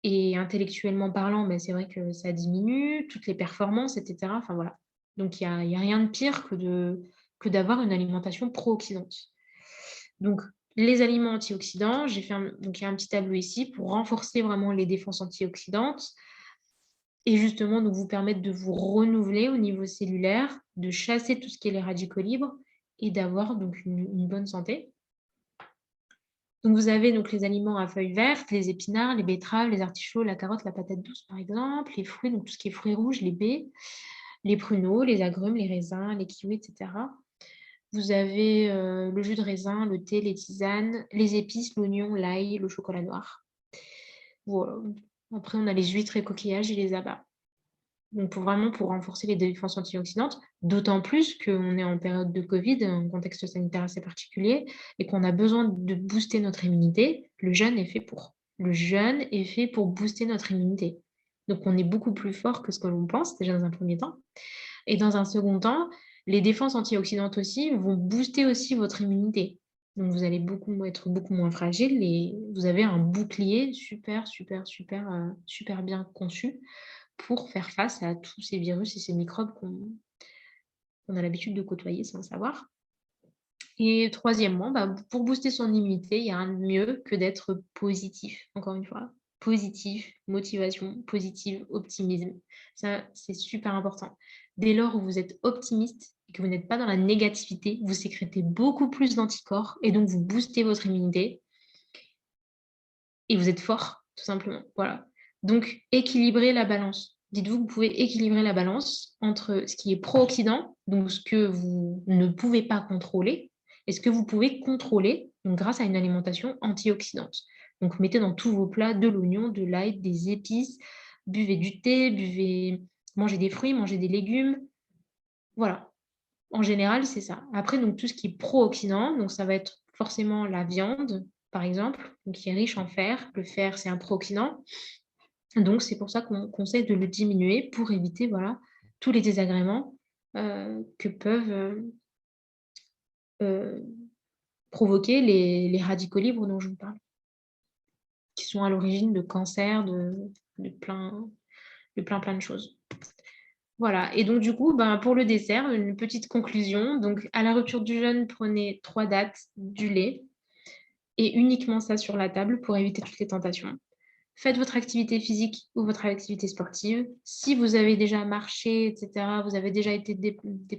et intellectuellement parlant, bah, c'est vrai que ça diminue, toutes les performances et cetera, enfin voilà. Donc il y a rien de pire que d'avoir une alimentation pro-oxydante. Donc les aliments antioxydants, j'ai fait donc il y a un petit tableau ici pour renforcer vraiment les défenses antioxydantes et justement donc vous permettre de vous renouveler au niveau cellulaire, de chasser tout ce qui est les radicaux libres et d'avoir donc une bonne santé. Donc vous avez donc les aliments à feuilles vertes, les épinards, les betteraves, les artichauts, la carotte, la patate douce par exemple, les fruits, donc tout ce qui est fruits rouges, les baies, les pruneaux, les agrumes, les raisins, les kiwis, et cetera. Vous avez le jus de raisin, le thé, les tisanes, les épices, l'oignon, l'ail, le chocolat noir. Voilà. Après, on a les huîtres et coquillages et les abats. Donc pour renforcer les défenses antioxydantes, d'autant plus qu'on est en période de Covid, un contexte sanitaire assez particulier, et qu'on a besoin de booster notre immunité, le jeûne est fait pour. Le jeûne est fait pour booster notre immunité. Donc on est beaucoup plus fort que ce que l'on pense, déjà dans un premier temps. Et dans un second temps, les défenses antioxydantes aussi vont booster aussi votre immunité. Donc vous allez être beaucoup moins fragile et vous avez un bouclier super, super, super, super bien conçu pour faire face à tous ces virus et ces microbes qu'on a l'habitude de côtoyer sans le savoir. Et troisièmement, bah, pour booster son immunité, il y a rien de mieux que d'être positif, encore une fois. Positif, motivation positive, optimisme. Ça, c'est super important. Dès lors où vous êtes optimiste et que vous n'êtes pas dans la négativité, vous sécrétez beaucoup plus d'anticorps et donc vous boostez votre immunité et vous êtes fort, tout simplement. Voilà. Donc, équilibrer la balance. Dites-vous que vous pouvez équilibrer la balance entre ce qui est pro-oxydant, donc ce que vous ne pouvez pas contrôler, et ce que vous pouvez contrôler donc grâce à une alimentation antioxydante. Donc, mettez dans tous vos plats de l'oignon, de l'ail, des épices, buvez du thé, mangez des fruits, mangez des légumes. Voilà. En général, c'est ça. Après, donc tout ce qui est pro-oxydant, donc ça va être forcément la viande, par exemple, donc qui est riche en fer. Le fer, c'est un pro-oxydant. Donc, c'est pour ça qu'on conseille de le diminuer pour éviter voilà, tous les désagréments que peuvent provoquer les radicaux libres dont je vous parle, qui sont à l'origine de cancers, de plein, plein de choses. Voilà, et donc du coup, ben, pour le dessert, une petite conclusion. Donc, à la rupture du jeûne, prenez 3 dattes, du lait, et uniquement ça sur la table pour éviter toutes les tentations. Faites votre activité physique ou votre activité sportive. Si vous avez déjà marché, etc., vous avez déjà été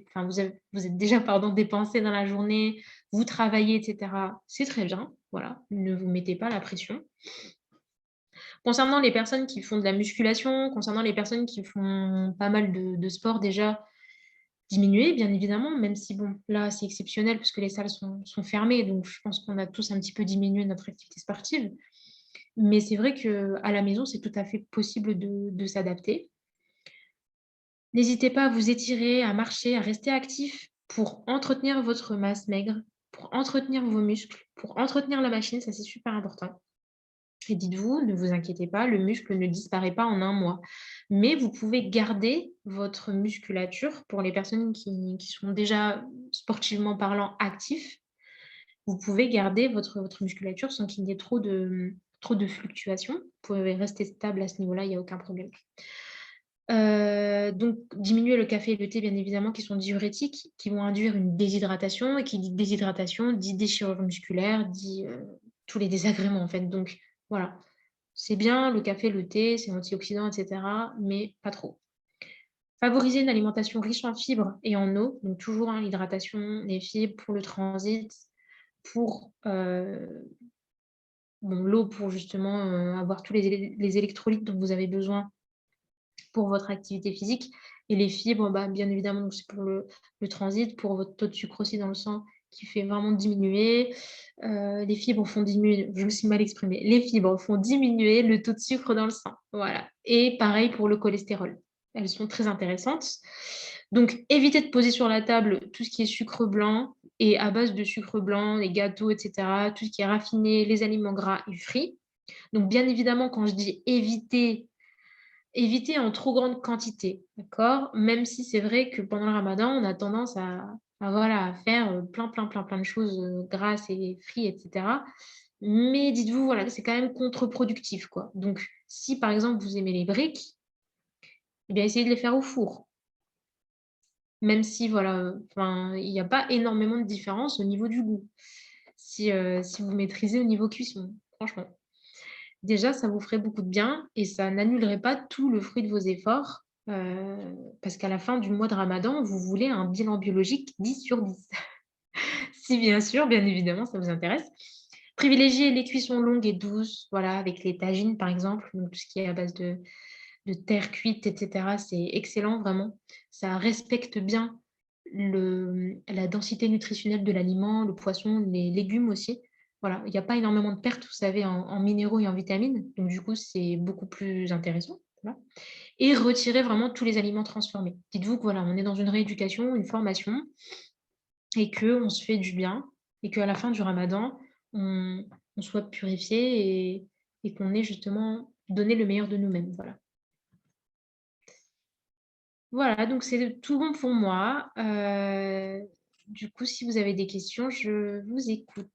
enfin, vous êtes déjà dépensé dans la journée, vous travaillez, etc., c'est très bien. Voilà, ne vous mettez pas la pression. Concernant les personnes qui font de la musculation, concernant les personnes qui font pas mal de sport déjà, diminuer, bien évidemment, même si bon, là, c'est exceptionnel puisque les salles sont fermées, donc je pense qu'on a tous un petit peu diminué notre activité sportive. Mais c'est vrai qu'à la maison, c'est tout à fait possible de s'adapter. N'hésitez pas à vous étirer, à marcher, à rester actif pour entretenir votre masse maigre, pour entretenir vos muscles, pour entretenir la machine, ça c'est super important. Et dites-vous, ne vous inquiétez pas, le muscle ne disparaît pas en un mois. Mais vous pouvez garder votre musculature pour les personnes qui sont déjà sportivement parlant actifs. Vous pouvez garder votre musculature sans qu'il y ait trop de fluctuations. Vous pouvez rester stable à ce niveau-là, il n'y a aucun problème. Donc diminuer le café et le thé, bien évidemment, qui sont diurétiques, qui vont induire une déshydratation et qui dit déshydratation, dit déchirure musculaire, dit tous les désagréments en fait. Donc voilà, c'est bien le café, le thé, c'est antioxydant, et cetera, mais pas trop. Favoriser une alimentation riche en fibres et en eau, donc toujours l'hydratation, les fibres pour le transit, pour l'eau pour justement avoir tous les électrolytes dont vous avez besoin pour votre activité physique. Et les fibres, bah, bien évidemment, c'est pour le transit, pour votre taux de sucre aussi dans le sang qui fait vraiment diminuer. Les fibres font diminuer, je me suis mal exprimée, les fibres font diminuer le taux de sucre dans le sang. Voilà. Et pareil pour le cholestérol. elles sont très intéressantes. Donc, évitez de poser sur la table tout ce qui est sucre blanc et à base de sucre blanc, les gâteaux, et cetera, tout ce qui est raffiné, les aliments gras et frits. Donc, bien évidemment, quand je dis éviter, éviter en trop grande quantité, d'accord? Même si c'est vrai que pendant le ramadan, on a tendance voilà, à faire plein de choses grasses et frites, etc. Mais dites-vous, voilà, que c'est quand même contre-productif, quoi. Donc, si par exemple vous aimez les briques, eh bien, essayez de les faire au four. Même si, voilà, enfin, il n'y a pas énormément de différence au niveau du goût. Si vous maîtrisez au niveau cuisson, franchement. Déjà, ça vous ferait beaucoup de bien et ça n'annulerait pas tout le fruit de vos efforts. Parce qu'à la fin du mois de Ramadan, vous voulez un bilan biologique 10 sur 10. Si bien sûr, bien évidemment, ça vous intéresse. Privilégiez les cuissons longues et douces, voilà, avec les tagines par exemple, donc tout ce qui est à base de terre cuite, etc. C'est excellent, vraiment. Ça respecte bien la densité nutritionnelle de l'aliment, le poisson, les légumes aussi. Voilà, il n'y a pas énormément de pertes, vous savez, en minéraux et en vitamines. Donc, du coup, c'est beaucoup plus intéressant. Voilà. Et retirez vraiment tous les aliments transformés. Dites-vous que voilà, on est dans une rééducation, une formation, et qu'on se fait du bien, et qu'à la fin du ramadan, on, on soit purifié et qu'on ait justement donné le meilleur de nous-mêmes. Voilà. Voilà, donc c'est tout bon pour moi. Du coup, si vous avez des questions, je vous écoute.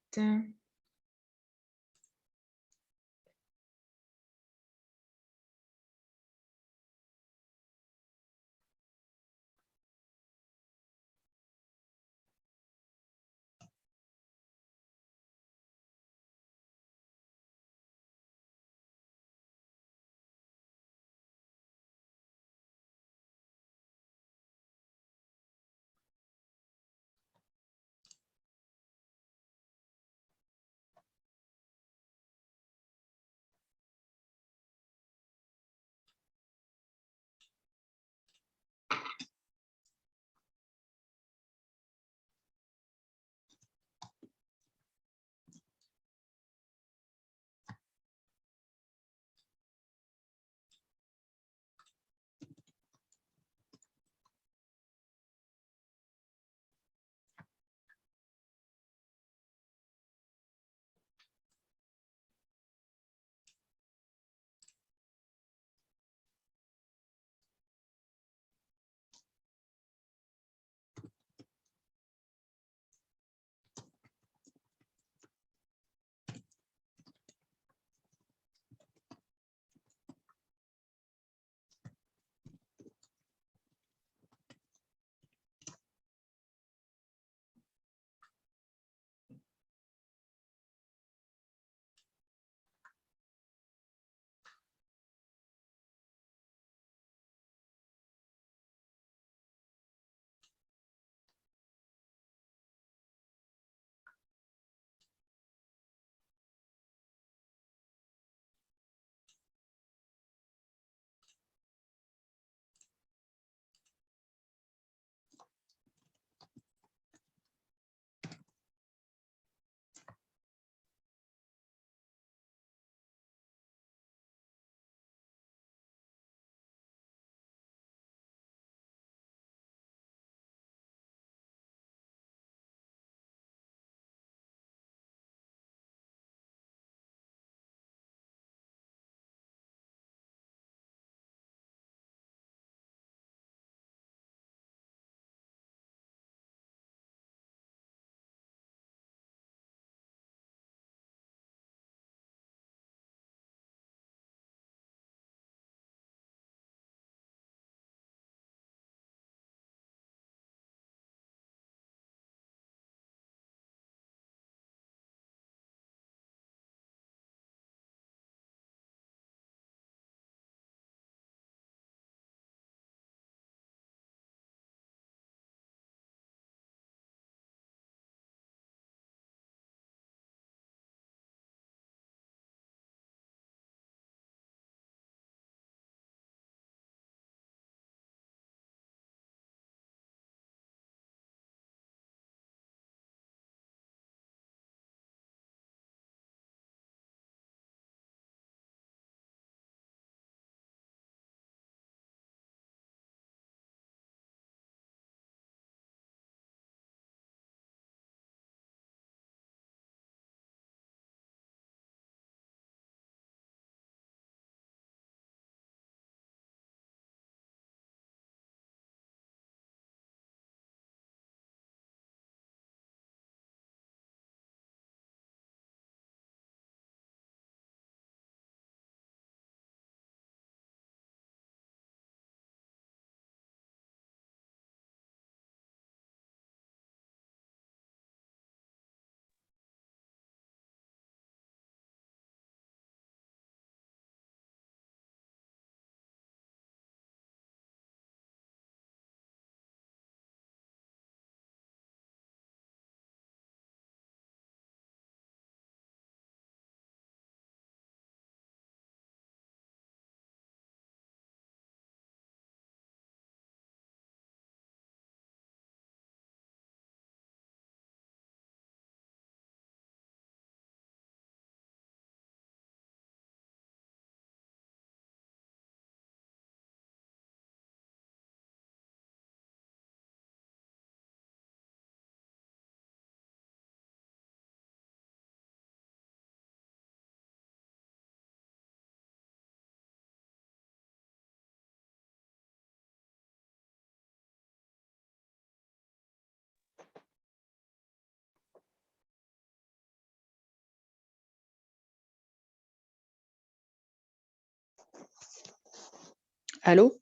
Allô?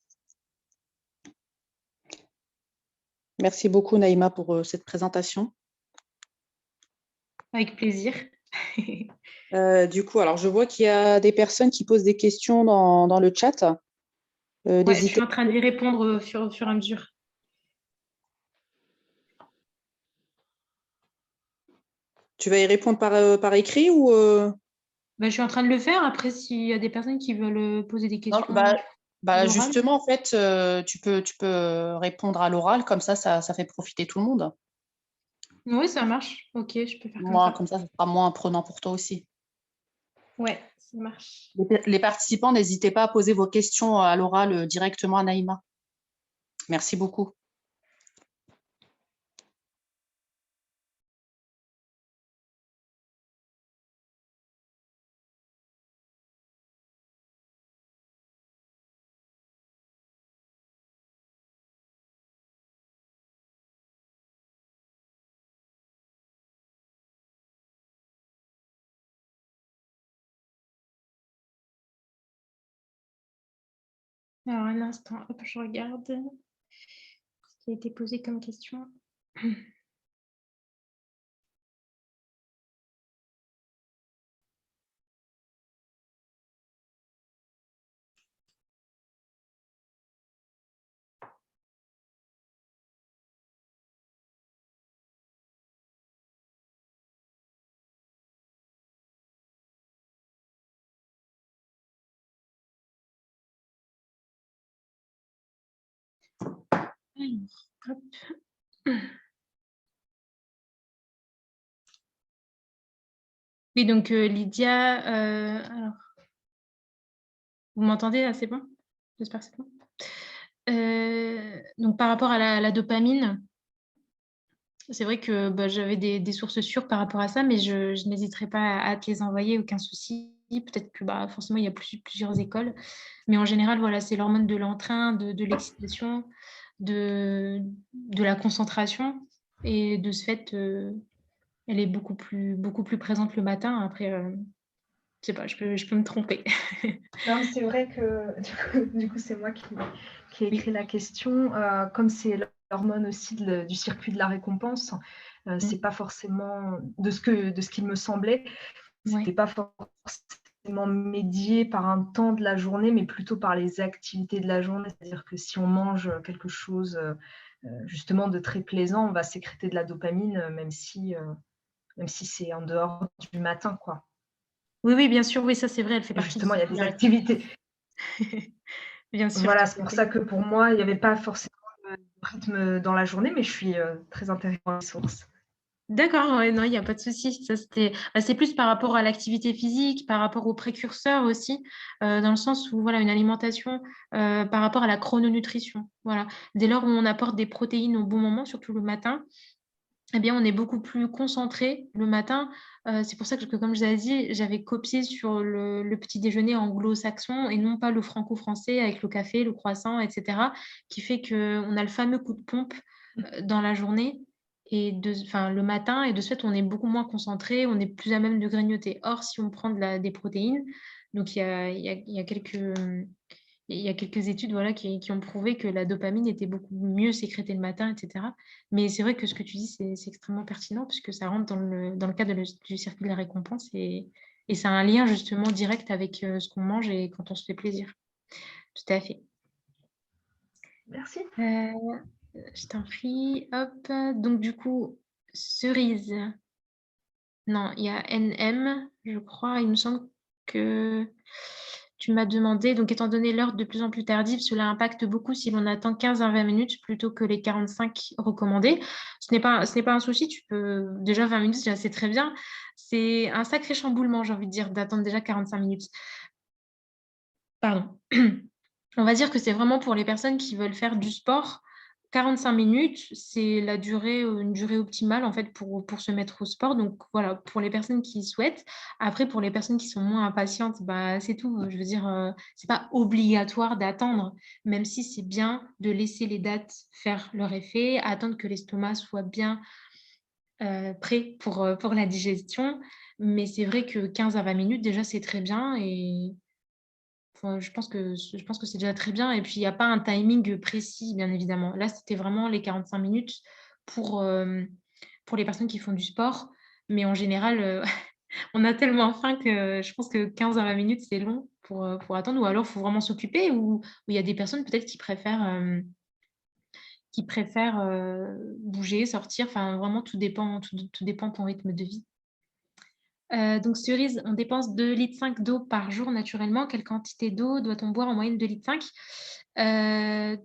Merci beaucoup Naïma pour cette présentation. Avec plaisir. Du coup, alors je vois qu'il y a des personnes qui posent des questions dans le chat. Ouais, je N'hésitez suis en train d'y répondre au fur et à mesure. Tu vas y répondre par écrit ou Bah, je suis en train de le faire. Après, s'il y a des personnes qui veulent poser des Non, questions à l'oral. justement, en fait, tu peux répondre à l'oral, comme ça fait profiter tout le monde. Oui, ça marche. Ok, je peux faire comme Moi, ça. comme ça sera moins prenant pour toi aussi. Ouais, ça marche. Les participants, n'hésitez pas à poser vos questions à l'oral directement à Naïma. Merci beaucoup. Alors, un instant, hop, je regarde ce qui a été posé comme question. Alors, hop. Oui, donc Lydia, alors, vous m'entendez là, c'est bon? J'espère que c'est bon. Donc par rapport à la dopamine, c'est vrai que bah, j'avais des sources sûres par rapport à ça, mais je n'hésiterai pas à te les envoyer, aucun souci. Peut-être que bah, forcément, il y a plusieurs écoles. Mais en général, voilà, c'est l'hormone de l'entrain, de l'excitation, de la concentration. Et de ce fait, elle est beaucoup plus présente le matin. Après, je sais pas, je peux me tromper. Non, c'est vrai que du coup, c'est moi qui ai écrit Oui. la question. Comme c'est l'hormone aussi du circuit de la récompense, c'est pas forcément de ce qu'il me semblait, c'était Ouais. pas forcément médié par un temps de la journée, mais plutôt par les activités de la journée. C'est-à-dire que si on mange quelque chose justement de très plaisant, on va sécréter de la dopamine, même si c'est en dehors du matin, quoi. Oui, oui, bien sûr, oui, ça c'est vrai, elle fait Et partie du justement, il y a cycle de des la récompense. activités. Bien sûr, Voilà, tout c'est à pour fait. ça que pour moi, il n'y avait pas forcément de rythme dans la journée, mais je suis très intéressée par les sources. D'accord, ouais, non, il n'y a pas de souci. Ça, c'est plus par rapport à l'activité physique, par rapport aux précurseurs aussi, dans le sens où voilà, une alimentation par rapport à la chrononutrition. Voilà. Dès lors où on apporte des protéines au bon moment, surtout le matin, eh bien, on est beaucoup plus concentré le matin. C'est pour ça que, comme je vous avais dit, j'avais copié sur le petit déjeuner anglo-saxon et non pas le franco-français avec le café, le croissant, etc., qui fait qu'on a le fameux coup de pompe dans la journée et le matin, et de ce fait, on est beaucoup moins concentré, on est plus à même de grignoter. Or, si on prend des protéines, donc il y a quelques études voilà, qui ont prouvé que la dopamine était beaucoup mieux sécrétée le matin, etc. Mais c'est vrai que ce que tu dis, c'est extrêmement pertinent puisque ça rentre dans le cadre du circuit de la récompense et ça a un lien justement direct avec ce qu'on mange et quand on se fait plaisir. Tout à fait. Merci. Je t'en prie. Hop. Donc, du coup, cerise. Non, il y a NM, je crois. Il me semble que tu m'as demandé, donc étant donné l'heure de plus en plus tardive, cela impacte beaucoup si l'on attend 15 à 20 minutes plutôt que les 45 recommandés. Ce n'est pas un souci, tu peux déjà 20 minutes, c'est très bien. C'est un sacré chamboulement, j'ai envie de dire, d'attendre déjà 45 minutes. Pardon. On va dire que c'est vraiment pour les personnes qui veulent faire du sport. 45 minutes, c'est une durée optimale en fait pour se mettre au sport. Donc voilà, pour les personnes qui souhaitent. Après, pour les personnes qui sont moins impatientes, bah, c'est tout. Je veux dire, c'est pas obligatoire d'attendre, même si c'est bien de laisser les dates faire leur effet, attendre que l'estomac soit bien prêt pour la digestion. Mais c'est vrai que 15 à 20 minutes, déjà, c'est très bien. Et Je pense que c'est déjà très bien. Et puis, il n'y a pas un timing précis, bien évidemment. Là, c'était vraiment les 45 minutes pour, pour les personnes qui font du sport. Mais en général, on a tellement faim que je pense que 15 à 20 minutes, c'est long pour attendre. Ou alors, il faut vraiment s'occuper. Ou il y a des personnes peut-être qui préfèrent bouger, sortir. Enfin, vraiment, tout dépend de ton rythme de vie. Donc cerise, on dépense 2,5 litres d'eau par jour naturellement. Quelle quantité d'eau doit-on boire en moyenne 2,5 litres?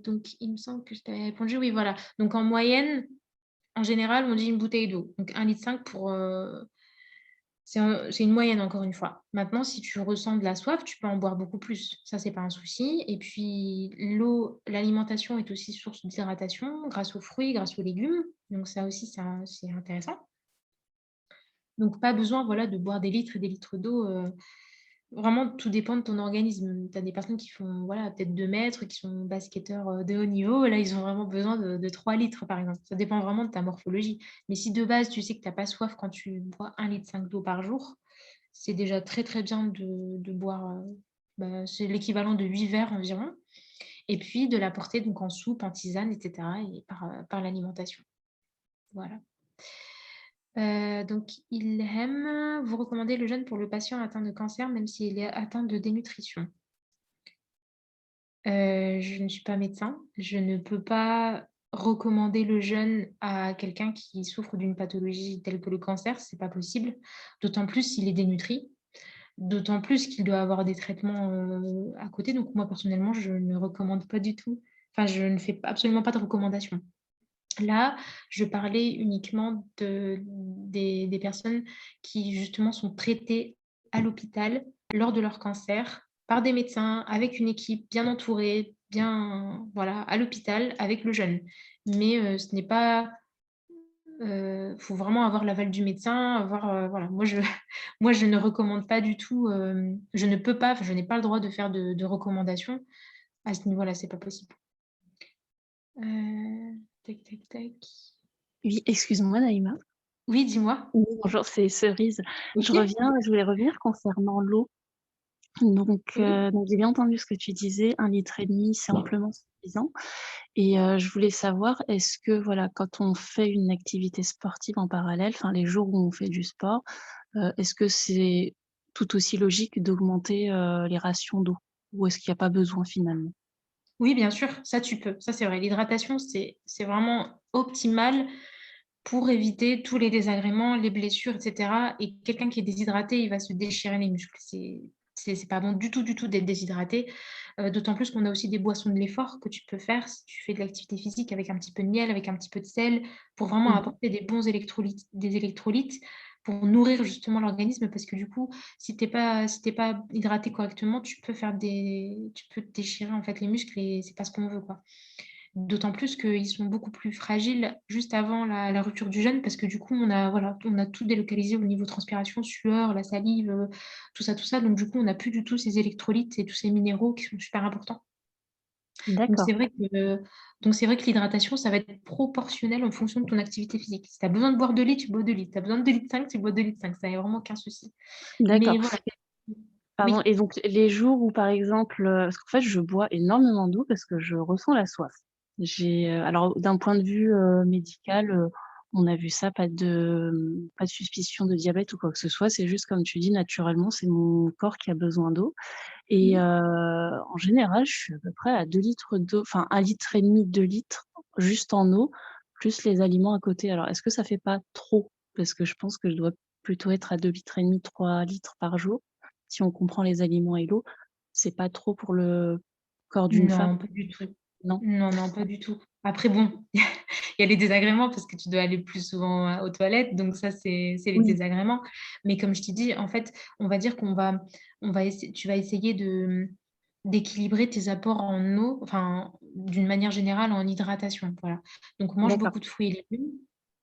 Donc il me semble que je t'avais répondu, oui, voilà. Donc en moyenne, en général, on dit une bouteille d'eau. Donc 1,5 litre c'est une moyenne, encore une fois. Maintenant, si tu ressens de la soif, tu peux en boire beaucoup plus. Ça, c'est pas un souci. Et puis l'eau, l'alimentation est aussi source d'hydratation grâce aux fruits, grâce aux légumes. Donc ça aussi, c'est intéressant. Donc, pas besoin, voilà, de boire des litres et des litres d'eau. Vraiment, tout dépend de ton organisme. Tu as des personnes qui font, voilà, peut-être 2 mètres, qui sont basketteurs de haut niveau. Là, ils ont vraiment besoin de 3 litres, par exemple. Ça dépend vraiment de ta morphologie. Mais si de base, tu sais que tu n'as pas soif quand tu bois 1,5 litre d'eau par jour, c'est déjà très, très bien de boire. C'est l'équivalent de 8 verres environ. Et puis, de l'apporter donc en soupe, en tisane, etc. et par l'alimentation. Voilà. Donc, Ilham, vous recommandez le jeûne pour le patient atteint de cancer, même s'il est atteint de dénutrition. Je ne suis pas médecin. Je ne peux pas recommander le jeûne à quelqu'un qui souffre d'une pathologie telle que le cancer. C'est pas possible. D'autant plus s'il est dénutri. D'autant plus qu'il doit avoir des traitements à côté. Donc, moi, personnellement, je ne recommande pas du tout. Enfin, je ne fais absolument pas de recommandation. Là, je parlais uniquement des personnes qui justement sont traitées à l'hôpital lors de leur cancer par des médecins, avec une équipe bien entourée, bien, voilà, à l'hôpital avec le jeûne. Mais ce n'est pas... faut vraiment avoir l'aval du médecin, voilà. Moi, je ne recommande pas du tout, je ne peux pas, je n'ai pas le droit de faire de recommandations. À ce niveau-là, c'est pas possible. Tac, tac, tac. Oui, excuse-moi, Naïma. Oui, dis-moi. Oui, bonjour, c'est Cerise. Ok. Je voulais revenir concernant l'eau. Donc, Oui. j'ai bien entendu ce que tu disais, 1,5 litre, c'est amplement suffisant. Et je voulais savoir, est-ce que, voilà, quand on fait une activité sportive en parallèle, enfin les jours où on fait du sport, est-ce que c'est tout aussi logique d'augmenter les rations d'eau? Ou est-ce qu'il n'y a pas besoin finalement? Oui, bien sûr, ça tu peux. Ça, c'est vrai. L'hydratation, c'est vraiment optimal pour éviter tous les désagréments, les blessures, etc. Et quelqu'un qui est déshydraté, il va se déchirer les muscles. C'est pas bon du tout d'être déshydraté. D'autant plus qu'on a aussi des boissons de l'effort que tu peux faire si tu fais de l'activité physique avec un petit peu de miel, avec un petit peu de sel, pour vraiment apporter des bons électrolytes, des électrolytes pour nourrir justement l'organisme. Parce que du coup, si t'es pas hydraté correctement, tu peux te déchirer en fait les muscles et c'est pas ce qu'on veut, quoi. D'autant plus qu'ils sont beaucoup plus fragiles juste avant la rupture du jeûne parce que du coup, on a tout délocalisé au niveau transpiration, sueur, la salive, tout ça. Donc du coup, on n'a plus du tout ces électrolytes et tous ces minéraux qui sont super importants. Donc D'accord. c'est vrai que l'hydratation, ça va être proportionnel en fonction de ton activité physique. Si tu as besoin de boire 2 litres, tu bois 2 litres. Tu as besoin de 2,5 litres, tu bois 2,5 litres. Ça n'a vraiment aucun souci. D'accord. Mais voilà. Pardon, Oui. et donc les jours où, par exemple, parce qu'en fait, je bois énormément d'eau parce que je ressens la soif. Alors d'un point de vue médical, on a vu ça, pas de suspicion de diabète ou quoi que ce soit. C'est juste comme tu dis, naturellement, c'est mon corps qui a besoin d'eau. Et en général, je suis à peu près à 2 litres d'eau, enfin 1,5 litre, 2 litres juste en eau, plus les aliments à côté. Alors, est-ce que ça fait pas trop? Parce que je pense que je dois plutôt être à 2,5 litres, 3 litres par jour. Si on comprend les aliments et l'eau, c'est pas trop pour le corps d'une femme? Non, pas du tout. Non? Non, pas du tout. Après, bon, il y a les désagréments parce que tu dois aller plus souvent aux toilettes, donc ça, c'est les Oui. désagréments. Mais comme je t'ai dit, en fait, on va dire tu vas essayer d'équilibrer tes apports en eau, enfin, d'une manière générale, en hydratation. Voilà. Donc, mange D'accord. beaucoup de fruits et légumes.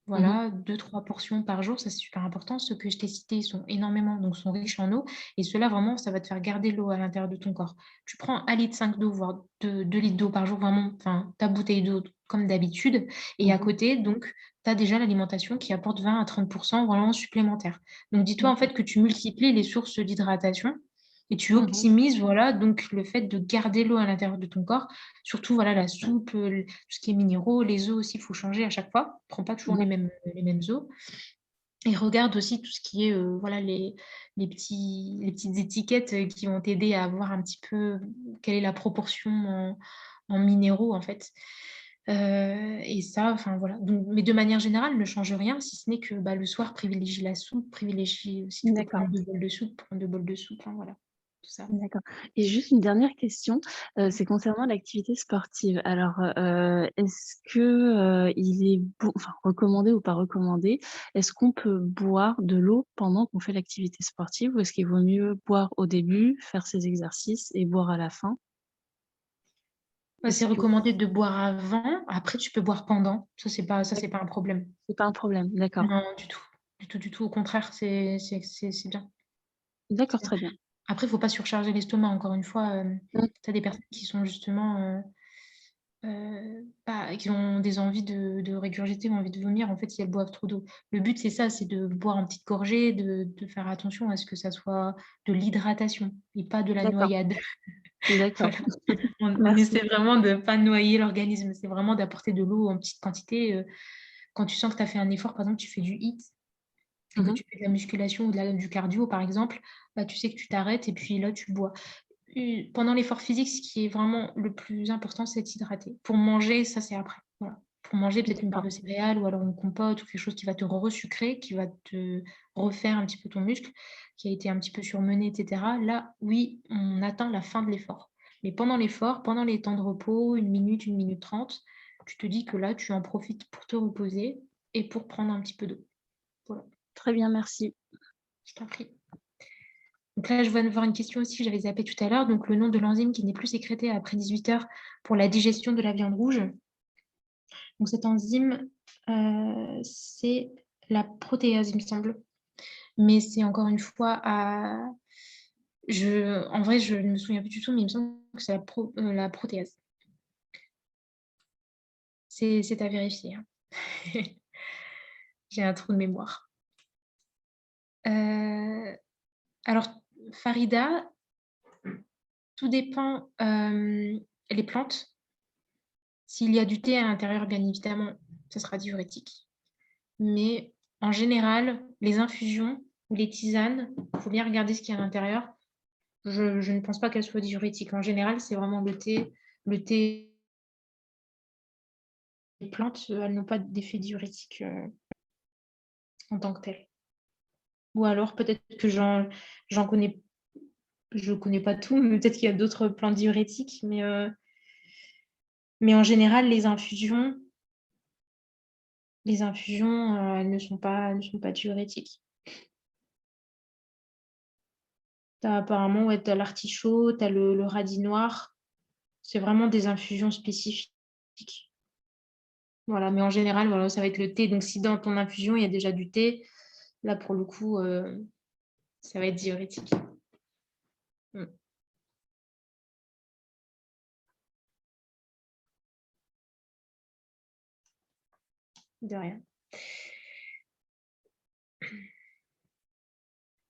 Voilà, 2-3 portions par jour, ça c'est super important. Ceux que je t'ai cités, ils sont énormément, donc sont riches en eau. Et ceux-là, vraiment, ça va te faire garder l'eau à l'intérieur de ton corps. Tu prends 1,5 litre d'eau, voire 2 litres d'eau par jour, vraiment, enfin, ta bouteille d'eau comme d'habitude. Et à côté, donc, tu as déjà l'alimentation qui apporte 20 à 30% vraiment supplémentaire. Donc, dis-toi en D'accord. fait que tu multiplies les sources d'hydratation Et tu optimises, voilà, donc le fait de garder l'eau à l'intérieur de ton corps, surtout, voilà, la soupe, tout ce qui est minéraux, les œufs aussi, il faut changer à chaque fois. Prends pas toujours les mêmes œufs. Et regarde aussi tout ce qui est, voilà, les petites étiquettes qui vont t'aider à voir un petit peu quelle est la proportion en minéraux, en fait. Et ça, enfin, voilà. Donc, mais de manière générale, ne change rien, si ce n'est que, bah, le soir, privilégie la soupe, privilégie si tu peux D'accord. prendre 2 bols de soupe, prends 2 bols de soupe, enfin, voilà, tout ça. D'accord, et juste une dernière question, c'est concernant l'activité sportive. Alors, est-ce que, il est enfin, recommandé ou pas recommandé, est-ce qu'on peut boire de l'eau pendant qu'on fait l'activité sportive ou est-ce qu'il vaut mieux boire au début, faire ses exercices et boire à la fin? Bah, c'est Est-ce que recommandé de boire avant, après tu peux boire pendant, ça c'est pas un problème. c'est pas un problème? D'accord. Non, du tout. Du tout, du tout, au contraire, c'est bien. D'accord, C'est très bien. Après, il ne faut pas surcharger l'estomac, encore une fois, Mmh. tu as des personnes qui sont justement, qui ont des envies de régurgiter ou envie de vomir, en fait, si elles boivent trop d'eau. Le but, c'est ça, c'est de boire en petites gorgées, de faire attention à ce que ça soit de l'hydratation et pas de la D'accord, noyade. d'accord. Voilà. On Merci. essaie vraiment de ne pas noyer l'organisme, c'est vraiment d'apporter de l'eau en petite quantité, quand tu sens que tu as fait un effort, par exemple, tu fais du HIIT et que Mmh. tu fais de la musculation ou du cardio, par exemple, bah, tu sais que tu t'arrêtes et puis là, tu bois. Pendant l'effort physique, ce qui est vraiment le plus important, c'est de s'hydrater. Pour manger, ça, c'est après. Voilà. Pour manger, peut-être une barre D'accord, de céréales ou alors une compote ou quelque chose qui va te resucrer, qui va te refaire un petit peu ton muscle, qui a été un petit peu surmené, et cetera. Là, oui, on atteint la fin de l'effort. Mais pendant l'effort, pendant les temps de repos, 1 minute, 1 minute 30, tu te dis que là, tu en profites pour te reposer et pour prendre un petit peu d'eau. Voilà, très bien, merci. je t'en prie. Donc là, je viens de voir une question aussi, j'avais zappé tout à l'heure. Donc, le nom de l'enzyme qui n'est plus sécrété après 18 heures pour la digestion de la viande rouge. Donc, cette enzyme, c'est la protéase, il me semble. Mais c'est encore une fois en vrai, je ne me souviens plus du tout, mais il me semble que c'est la protéase. C'est à vérifier, hein. J'ai un trou de mémoire. Alors, Farida, tout dépend, les plantes. S'il y a du thé à l'intérieur, bien évidemment, ce sera diurétique. Mais en général, les infusions ou les tisanes, il faut bien regarder ce qu'il y a à l'intérieur. Je ne pense pas qu'elles soient diurétiques. En général, c'est vraiment le thé. Le thé, les plantes, elles n'ont pas d'effet diurétique en tant que tel. Ou alors, peut-être que j'en connais, je connais pas tout, mais peut-être qu'il y a d'autres plantes diurétiques. Mais en général, les infusions, elles ne sont pas diurétiques. Apparemment, ouais, tu as l'artichaut, tu as le radis noir. C'est vraiment des infusions spécifiques. Voilà, mais en général, voilà, ça va être le thé. Donc, si dans ton infusion, il y a déjà du thé, là, pour le coup, ça va être diurétique. Mm. De rien.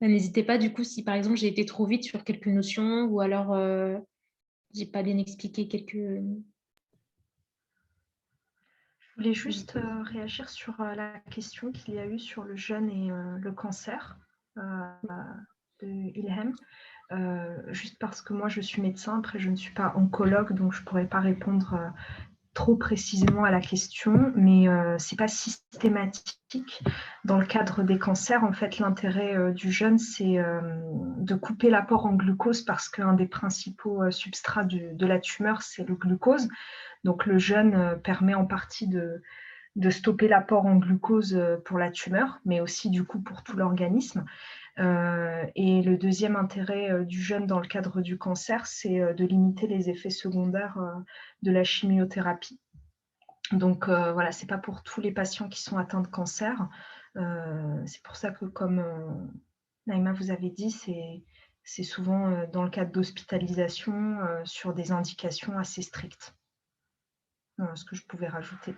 N'hésitez pas, du coup, si par exemple j'ai été trop vite sur quelques notions ou alors j'ai pas bien expliqué quelques. Je voulais juste réagir sur la question qu'il y a eu sur le jeûne et le cancer de Ilham. Juste parce que moi je suis médecin, après je ne suis pas oncologue, donc je ne pourrais pas répondre trop précisément à la question, mais c'est pas systématique. Dans le cadre des cancers, en fait, l'intérêt du jeûne, c'est de couper l'apport en glucose parce qu'un des principaux substrats de la tumeur, c'est le glucose. Donc le jeûne permet en partie de stopper l'apport en glucose pour la tumeur, mais aussi du coup pour tout l'organisme. Et le deuxième intérêt du jeûne dans le cadre du cancer, c'est de limiter les effets secondaires de la chimiothérapie. Donc voilà, c'est pas pour tous les patients qui sont atteints de cancer. C'est pour ça que, comme Naïma vous avez dit, c'est souvent dans le cadre d'hospitalisation sur des indications assez strictes. Voilà ce que je pouvais rajouter.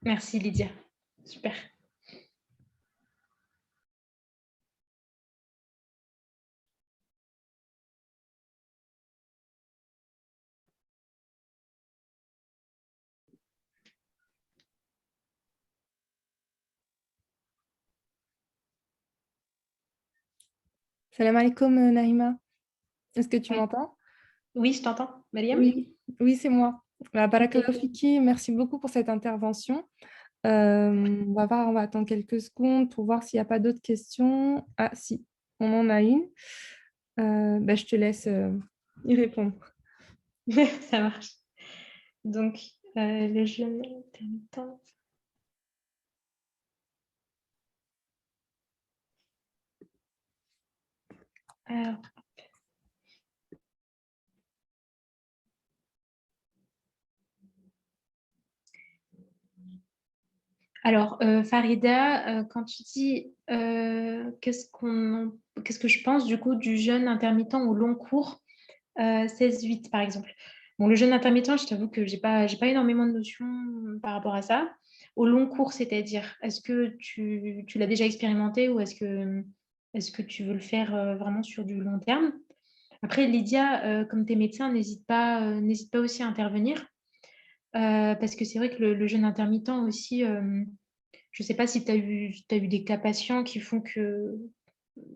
Merci Lydia. Super. Salam alaikum, Naïma. Est-ce que tu Ouais. m'entends? Oui, je t'entends, Mariam? Oui, oui, c'est moi. Barakallahu Ok. fiki, merci beaucoup pour cette intervention. On va attendre quelques secondes pour voir s'il n'y a pas d'autres questions. Ah, si, on en a une. Je te laisse y répondre. Ça marche. Donc, le jeûne intermittent. Alors, Farida, quand tu dis qu'est-ce que je pense du coup du jeûne intermittent au long cours, 16-8 par exemple. Bon, le jeûne intermittent, je t'avoue que j'ai pas énormément de notions par rapport à ça. Au long cours, c'est-à-dire, est-ce que tu l'as déjà expérimenté ou est-ce que tu veux le faire vraiment sur du long terme? Après, Lydia, comme tu es médecin, n'hésite pas aussi à intervenir. Parce que c'est vrai que le jeûne intermittent aussi, je ne sais pas si tu as eu des cas patients qui font que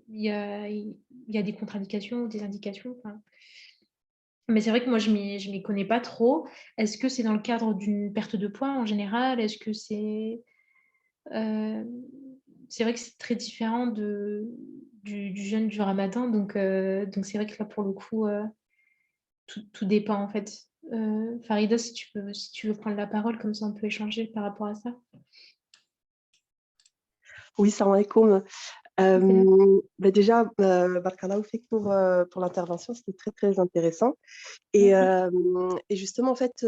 il y a des contre-indications ou des indications. Enfin. Mais c'est vrai que moi, je m'y connais pas trop. Est-ce que c'est dans le cadre d'une perte de poids en général? Est-ce que euh, c'est vrai que c'est très différent du jeûne du Ramadan. Donc c'est vrai que là, pour le coup, tout dépend en fait. Farida, si tu veux prendre la parole, comme ça on peut échanger par rapport à ça. Oui, salam alaikum. Déjà, Barakallahu fik pour l'intervention, c'était très, très intéressant. Et justement, en fait,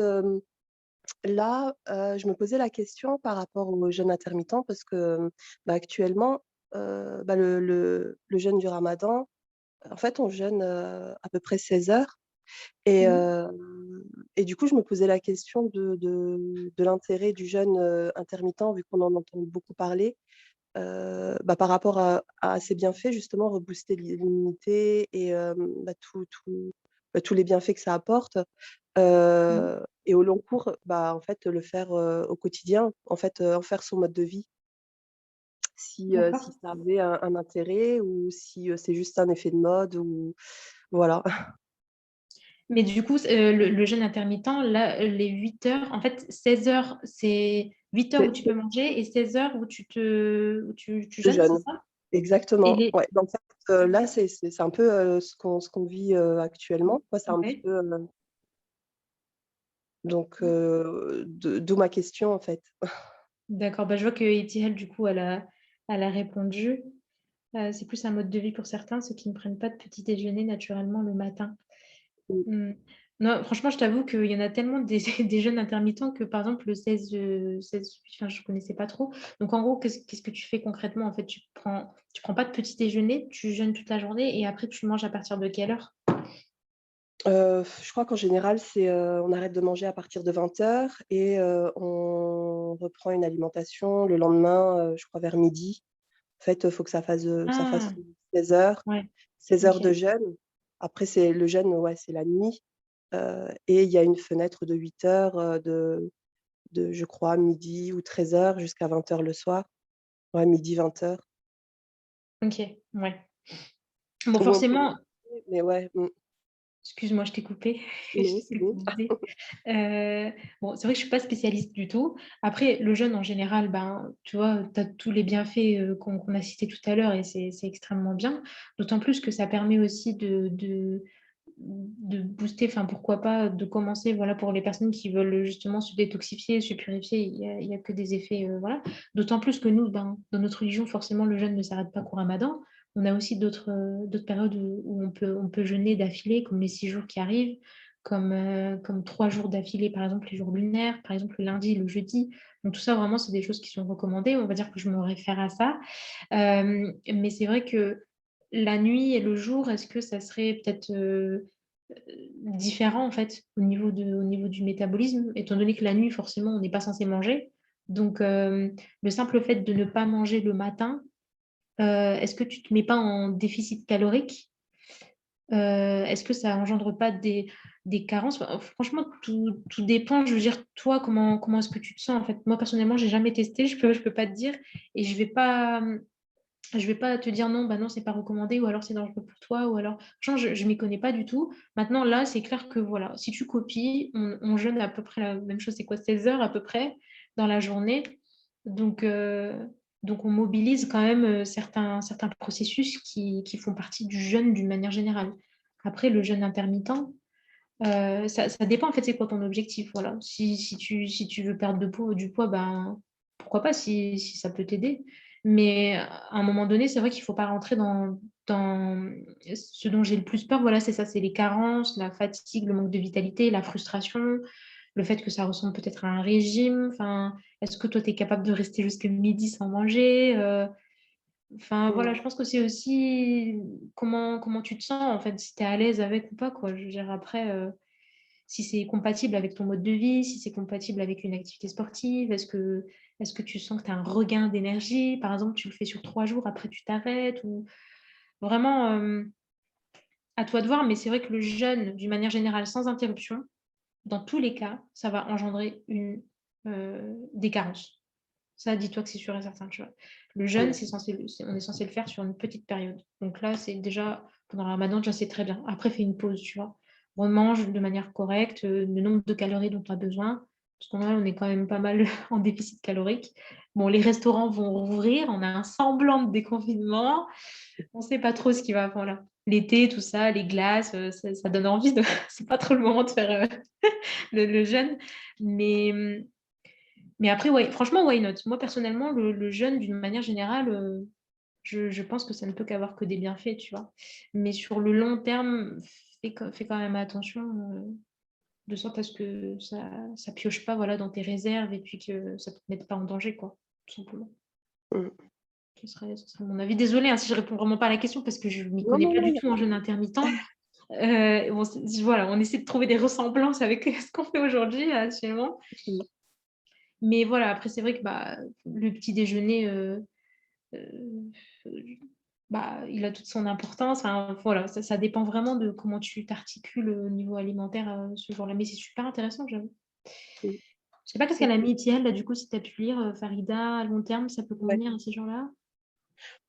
là, je me posais la question par rapport au jeûne intermittent parce que actuellement, le jeûne du Ramadan, en fait, on jeûne à peu près 16 heures. Et, et du coup, je me posais la question de l'intérêt du jeûne intermittent, vu qu'on en entend beaucoup parler. Par rapport à ces bienfaits, justement, rebooster l'immunité et tous les bienfaits que ça apporte. Et au long cours, en fait, le faire au quotidien, en fait, en faire son mode de vie, si D'accord. ça avait un intérêt ou si c'est juste un effet de mode ou voilà. Mais du coup, le jeûne intermittent, là, les 8 heures, en fait, 16 heures, c'est 8 heures où tu peux manger et 16 heures où tu Le jeûnes, c'est jeûne, ça? Et exactement. les... Ouais. Donc, en fait, là, c'est un peu ce qu'on vit actuellement. Moi, c'est un petit Ouais. peu. Donc, d'où ma question, en fait. D'accord, je vois que Etihel, du coup, elle a répondu. C'est plus un mode de vie pour certains, ceux qui ne prennent pas de petit déjeuner naturellement le matin. Hmm. Non, franchement, je t'avoue qu'il y en a tellement des, des jeûnes intermittents que, par exemple, le 16, enfin, je ne connaissais pas trop. Donc, en gros, qu'est-ce que tu fais concrètement? En fait, tu prends pas de petit déjeuner, tu jeûnes toute la journée et après, tu manges à partir de quelle heure? Je crois qu'en général, on arrête de manger à partir de 20 h et on reprend une alimentation le lendemain, je crois vers midi. En fait, il faut que ça fasse Ah, 16 heures, ouais, 16 heures de ok. jeûne. Après, c'est le jeûne, ouais, c'est la nuit. Et il y a une fenêtre de 8 heures, je crois, midi ou 13 heures jusqu'à 20 heures le soir. Ouais, midi, 20 heures. Ok, ouais. Bon, Ou on peut forcément, mais ouais, excuse-moi, je t'ai coupé. Je non, sais c'est ce que bon. tu disais. Bon, c'est vrai que je ne suis pas spécialiste du tout. Après, le jeûne, en général, tu vois, tu as tous les bienfaits qu'on a cités tout à l'heure et c'est extrêmement bien. D'autant plus que ça permet aussi de booster, enfin, pourquoi pas, de commencer, voilà, pour les personnes qui veulent justement se détoxifier, se purifier, il y a que des effets, voilà. D'autant plus que nous, dans notre religion, forcément, le jeûne ne s'arrête pas qu'au Ramadan. On a aussi d'autres périodes où on peut jeûner d'affilée, comme les 6 jours qui arrivent, comme 3 jours d'affilée, par exemple les jours lunaires, par exemple le lundi, le jeudi. Donc tout ça, vraiment, c'est des choses qui sont recommandées. On va dire que je me réfère à ça. Mais c'est vrai que la nuit et le jour, est-ce que ça serait peut-être différent en fait au niveau du métabolisme, étant donné que la nuit, forcément, on n'est pas censé manger. Donc le simple fait de ne pas manger le matin, est-ce que tu ne te mets pas en déficit calorique? Est-ce que ça engendre pas des carences? Enfin, franchement, tout dépend. Je veux dire, toi, comment est-ce que tu te sens en fait? Moi, personnellement, j'ai jamais testé, je peux pas te dire. Et je vais pas. Je vais pas te dire non, bah non, c'est pas recommandé, ou alors c'est dangereux pour toi, ou alors, franchement, je m'y connais pas du tout. Maintenant, là, c'est clair que voilà, si tu copies, on jeûne à peu près la même chose, c'est quoi, 16 heures à peu près dans la journée. Donc, on mobilise quand même certains processus qui font partie du jeûne d'une manière générale. Après, le jeûne intermittent, ça dépend en fait, c'est quoi ton objectif. Voilà. Si tu veux perdre du poids, ben, pourquoi pas si ça peut t'aider. Mais à un moment donné, c'est vrai qu'il ne faut pas rentrer dans ce dont j'ai le plus peur. Voilà, c'est ça, c'est les carences, la fatigue, le manque de vitalité, la frustration, le fait que ça ressemble peut-être à un régime. Enfin, est-ce que toi, tu es capable de rester jusqu'à midi sans manger? Enfin, voilà, je pense que c'est aussi comment tu te sens, en fait, si tu es à l'aise avec ou pas, quoi. Je veux dire, après, si c'est compatible avec ton mode de vie, si c'est compatible avec une activité sportive, est-ce que tu sens que tu as un regain d'énergie? Par exemple, tu le fais sur 3 jours, après tu t'arrêtes ou vraiment à toi de voir, mais c'est vrai que le jeûne, d'une manière générale, sans interruption, dans tous les cas, ça va engendrer des carences. Ça, dis-toi que c'est sûr et certain, tu vois. Le jeûne, on est censé le faire sur une petite période. Donc là, c'est déjà, pendant le ramadan, déjà, c'est très bien. Après, fais une pause, tu vois. On mange de manière correcte, le nombre de calories dont tu as besoin. Parce qu'on on est quand même pas mal en déficit calorique. Bon, les restaurants vont rouvrir, on a un semblant de déconfinement. On ne sait pas trop ce qui va. Voilà. L'été, tout ça, les glaces, ça donne envie de. C'est pas trop le moment de faire le jeûne. Mais après, ouais, franchement, why not? Moi, personnellement, le jeûne, d'une manière générale, je pense que ça ne peut qu'avoir que des bienfaits, tu vois. Mais sur le long terme, fais quand même attention, de sorte à ce que ça pioche pas, voilà, dans tes réserves et puis que ça ne te mette pas en danger, quoi, tout simplement. Mm. Ce serait mon avis. Désolée hein, si je réponds vraiment pas à la question parce que je ne m'y Non, connais non, pas non, du tout en jeûne intermittent. Voilà, on essaie de trouver des ressemblances avec ce qu'on fait aujourd'hui, actuellement. Mais voilà, après, c'est vrai que bah, le petit déjeuner, euh, bah, il a toute son importance. Enfin, voilà, ça dépend vraiment de comment tu t'articules au niveau alimentaire ce jour-là. Mais c'est super intéressant, j'avoue. mm. Je sais pas qu'est-ce qu'elle a mis, Thiel, là, du coup, si tu as pu lire Farida, à long terme, ça peut Ouais. convenir à ces gens-là.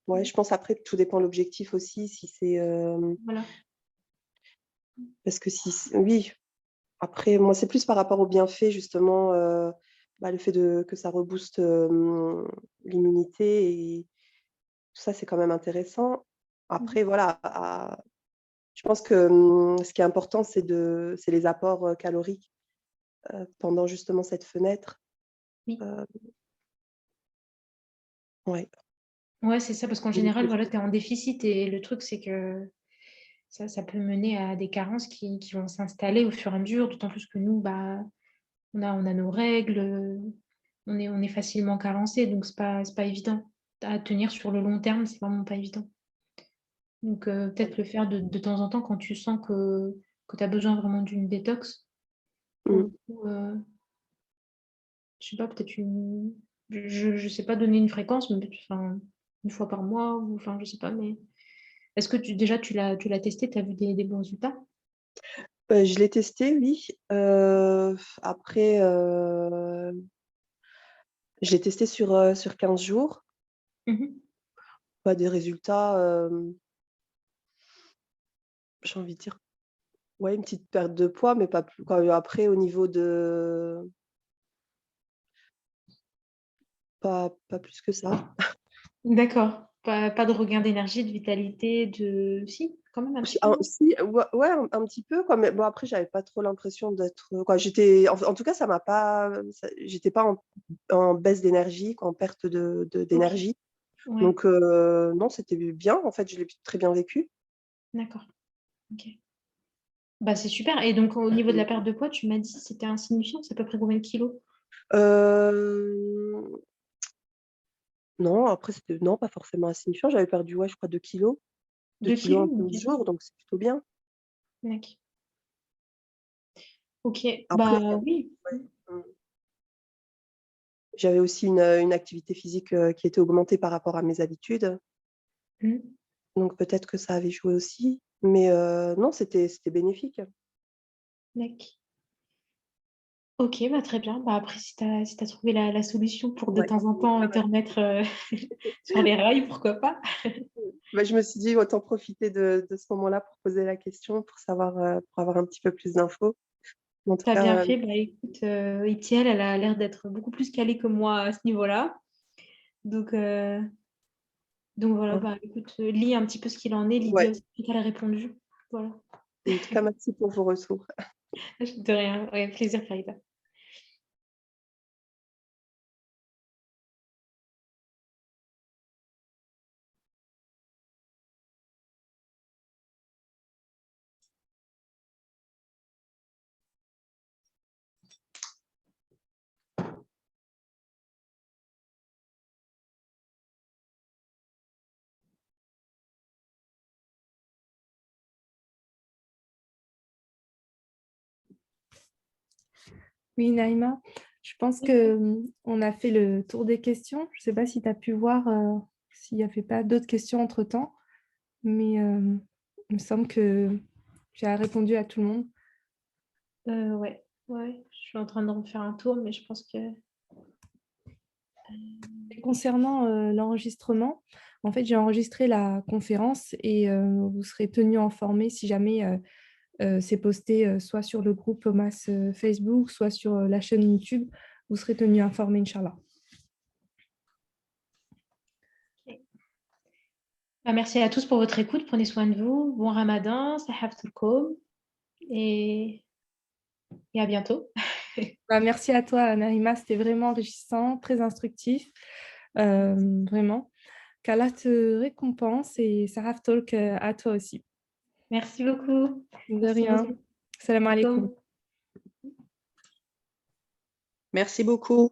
Ouais, je pense après, tout dépend de l'objectif aussi. Si c'est, Voilà. parce que oui, après, moi, c'est plus par rapport au bienfait, justement, le fait que ça rebooste l'immunité et tout ça, c'est quand même intéressant. Après, voilà, je pense que ce qui est important, c'est les apports caloriques pendant justement cette fenêtre. Oui. Ouais. Ouais, c'est ça, parce qu'en général, voilà, tu es en déficit et le truc, c'est que ça peut mener à des carences qui vont s'installer au fur et à mesure, d'autant plus que nous, bah, on a nos règles, on est facilement carencé, donc c'est pas évident. À tenir sur le long terme, c'est vraiment pas évident. Donc peut-être le faire de temps en temps quand tu sens que tu as besoin vraiment d'une détox. Pour le coup, je sais pas, peut-être je sais pas donner une fréquence, mais enfin, une fois par mois, ou enfin, je sais pas, mais est-ce que déjà tu l'as testé, tu as vu des bons résultats? Je l'ai testé, oui. Après, je l'ai testé sur 15 jours. Mhm. Pas des résultats, j'ai envie de dire, ouais, une petite perte de poids, mais pas plus. Après, au niveau de... Pas plus que ça. D'accord. Pas de regain d'énergie, de vitalité, de... Si, quand même un petit peu. Si, ouais, un petit peu, quoi. Mais bon, après, j'avais pas trop l'impression d'être... En tout cas, ça m'a pas... J'étais pas en baisse d'énergie, en perte d'énergie. Ouais, Donc, non, c'était bien. En fait, je l'ai très bien vécu. d'accord. Ok. Bah, c'est super. Et donc, au niveau de la perte de poids, tu m'as dit que c'était insignifiant. C'est à peu près combien de kilos? Euh, Non, après, non, pas forcément insignifiant. J'avais perdu, ouais, je crois, 2 kilos. 2 2 kilos en kilos? 15 jours, donc c'est plutôt bien. D'accord. Ok. Après, Bah oui. j'avais aussi une activité physique qui était augmentée par rapport à mes habitudes. Mhm. Donc peut-être que ça avait joué aussi. Mais non, c'était bénéfique. D'accord. Ok, bah, très bien. Bah, après, si tu as trouvé la solution pour de Ouais. temps en temps te remettre sur les rails, pourquoi pas? Bah, je me suis dit autant profiter de ce moment-là pour poser la question, pour savoir, pour avoir un petit peu plus d'infos. En tout Tu as bien cas, fait. Bah, écoute, Itiel, elle a l'air d'être beaucoup plus calée que moi à ce niveau-là. Donc, voilà, bah, écoute, lis un petit peu ce qu'il en est. Lydia ouais. aussi, elle a répondu. Voilà. En tout cas, merci pour vos retours. De rien. Ouais, plaisir, Farida. Oui, Naïma, je pense qu'on a fait le tour des questions. Je ne sais pas si tu as pu voir s'il n'y avait pas d'autres questions entre-temps, mais il me semble que j'ai répondu à tout le monde. Ouais, je suis en train de refaire un tour, mais je pense que... Et concernant l'enregistrement, en fait, j'ai enregistré la conférence et vous serez tenu informé si jamais c'est posté soit sur le groupe OMAS Facebook, soit sur la chaîne YouTube. Vous serez tenu informé, Inch'Allah. Bah, merci à tous pour votre écoute. Prenez soin de vous. Bon Ramadan, Sahaf Tulkoum. Et à bientôt. Bah, merci à toi, Naïma. C'était vraiment enrichissant, très instructif. Vraiment. Qu'Allah te récompense et Saraf Talk à toi aussi. Merci beaucoup. De Merci rien. beaucoup. Salam alaikum. Merci beaucoup.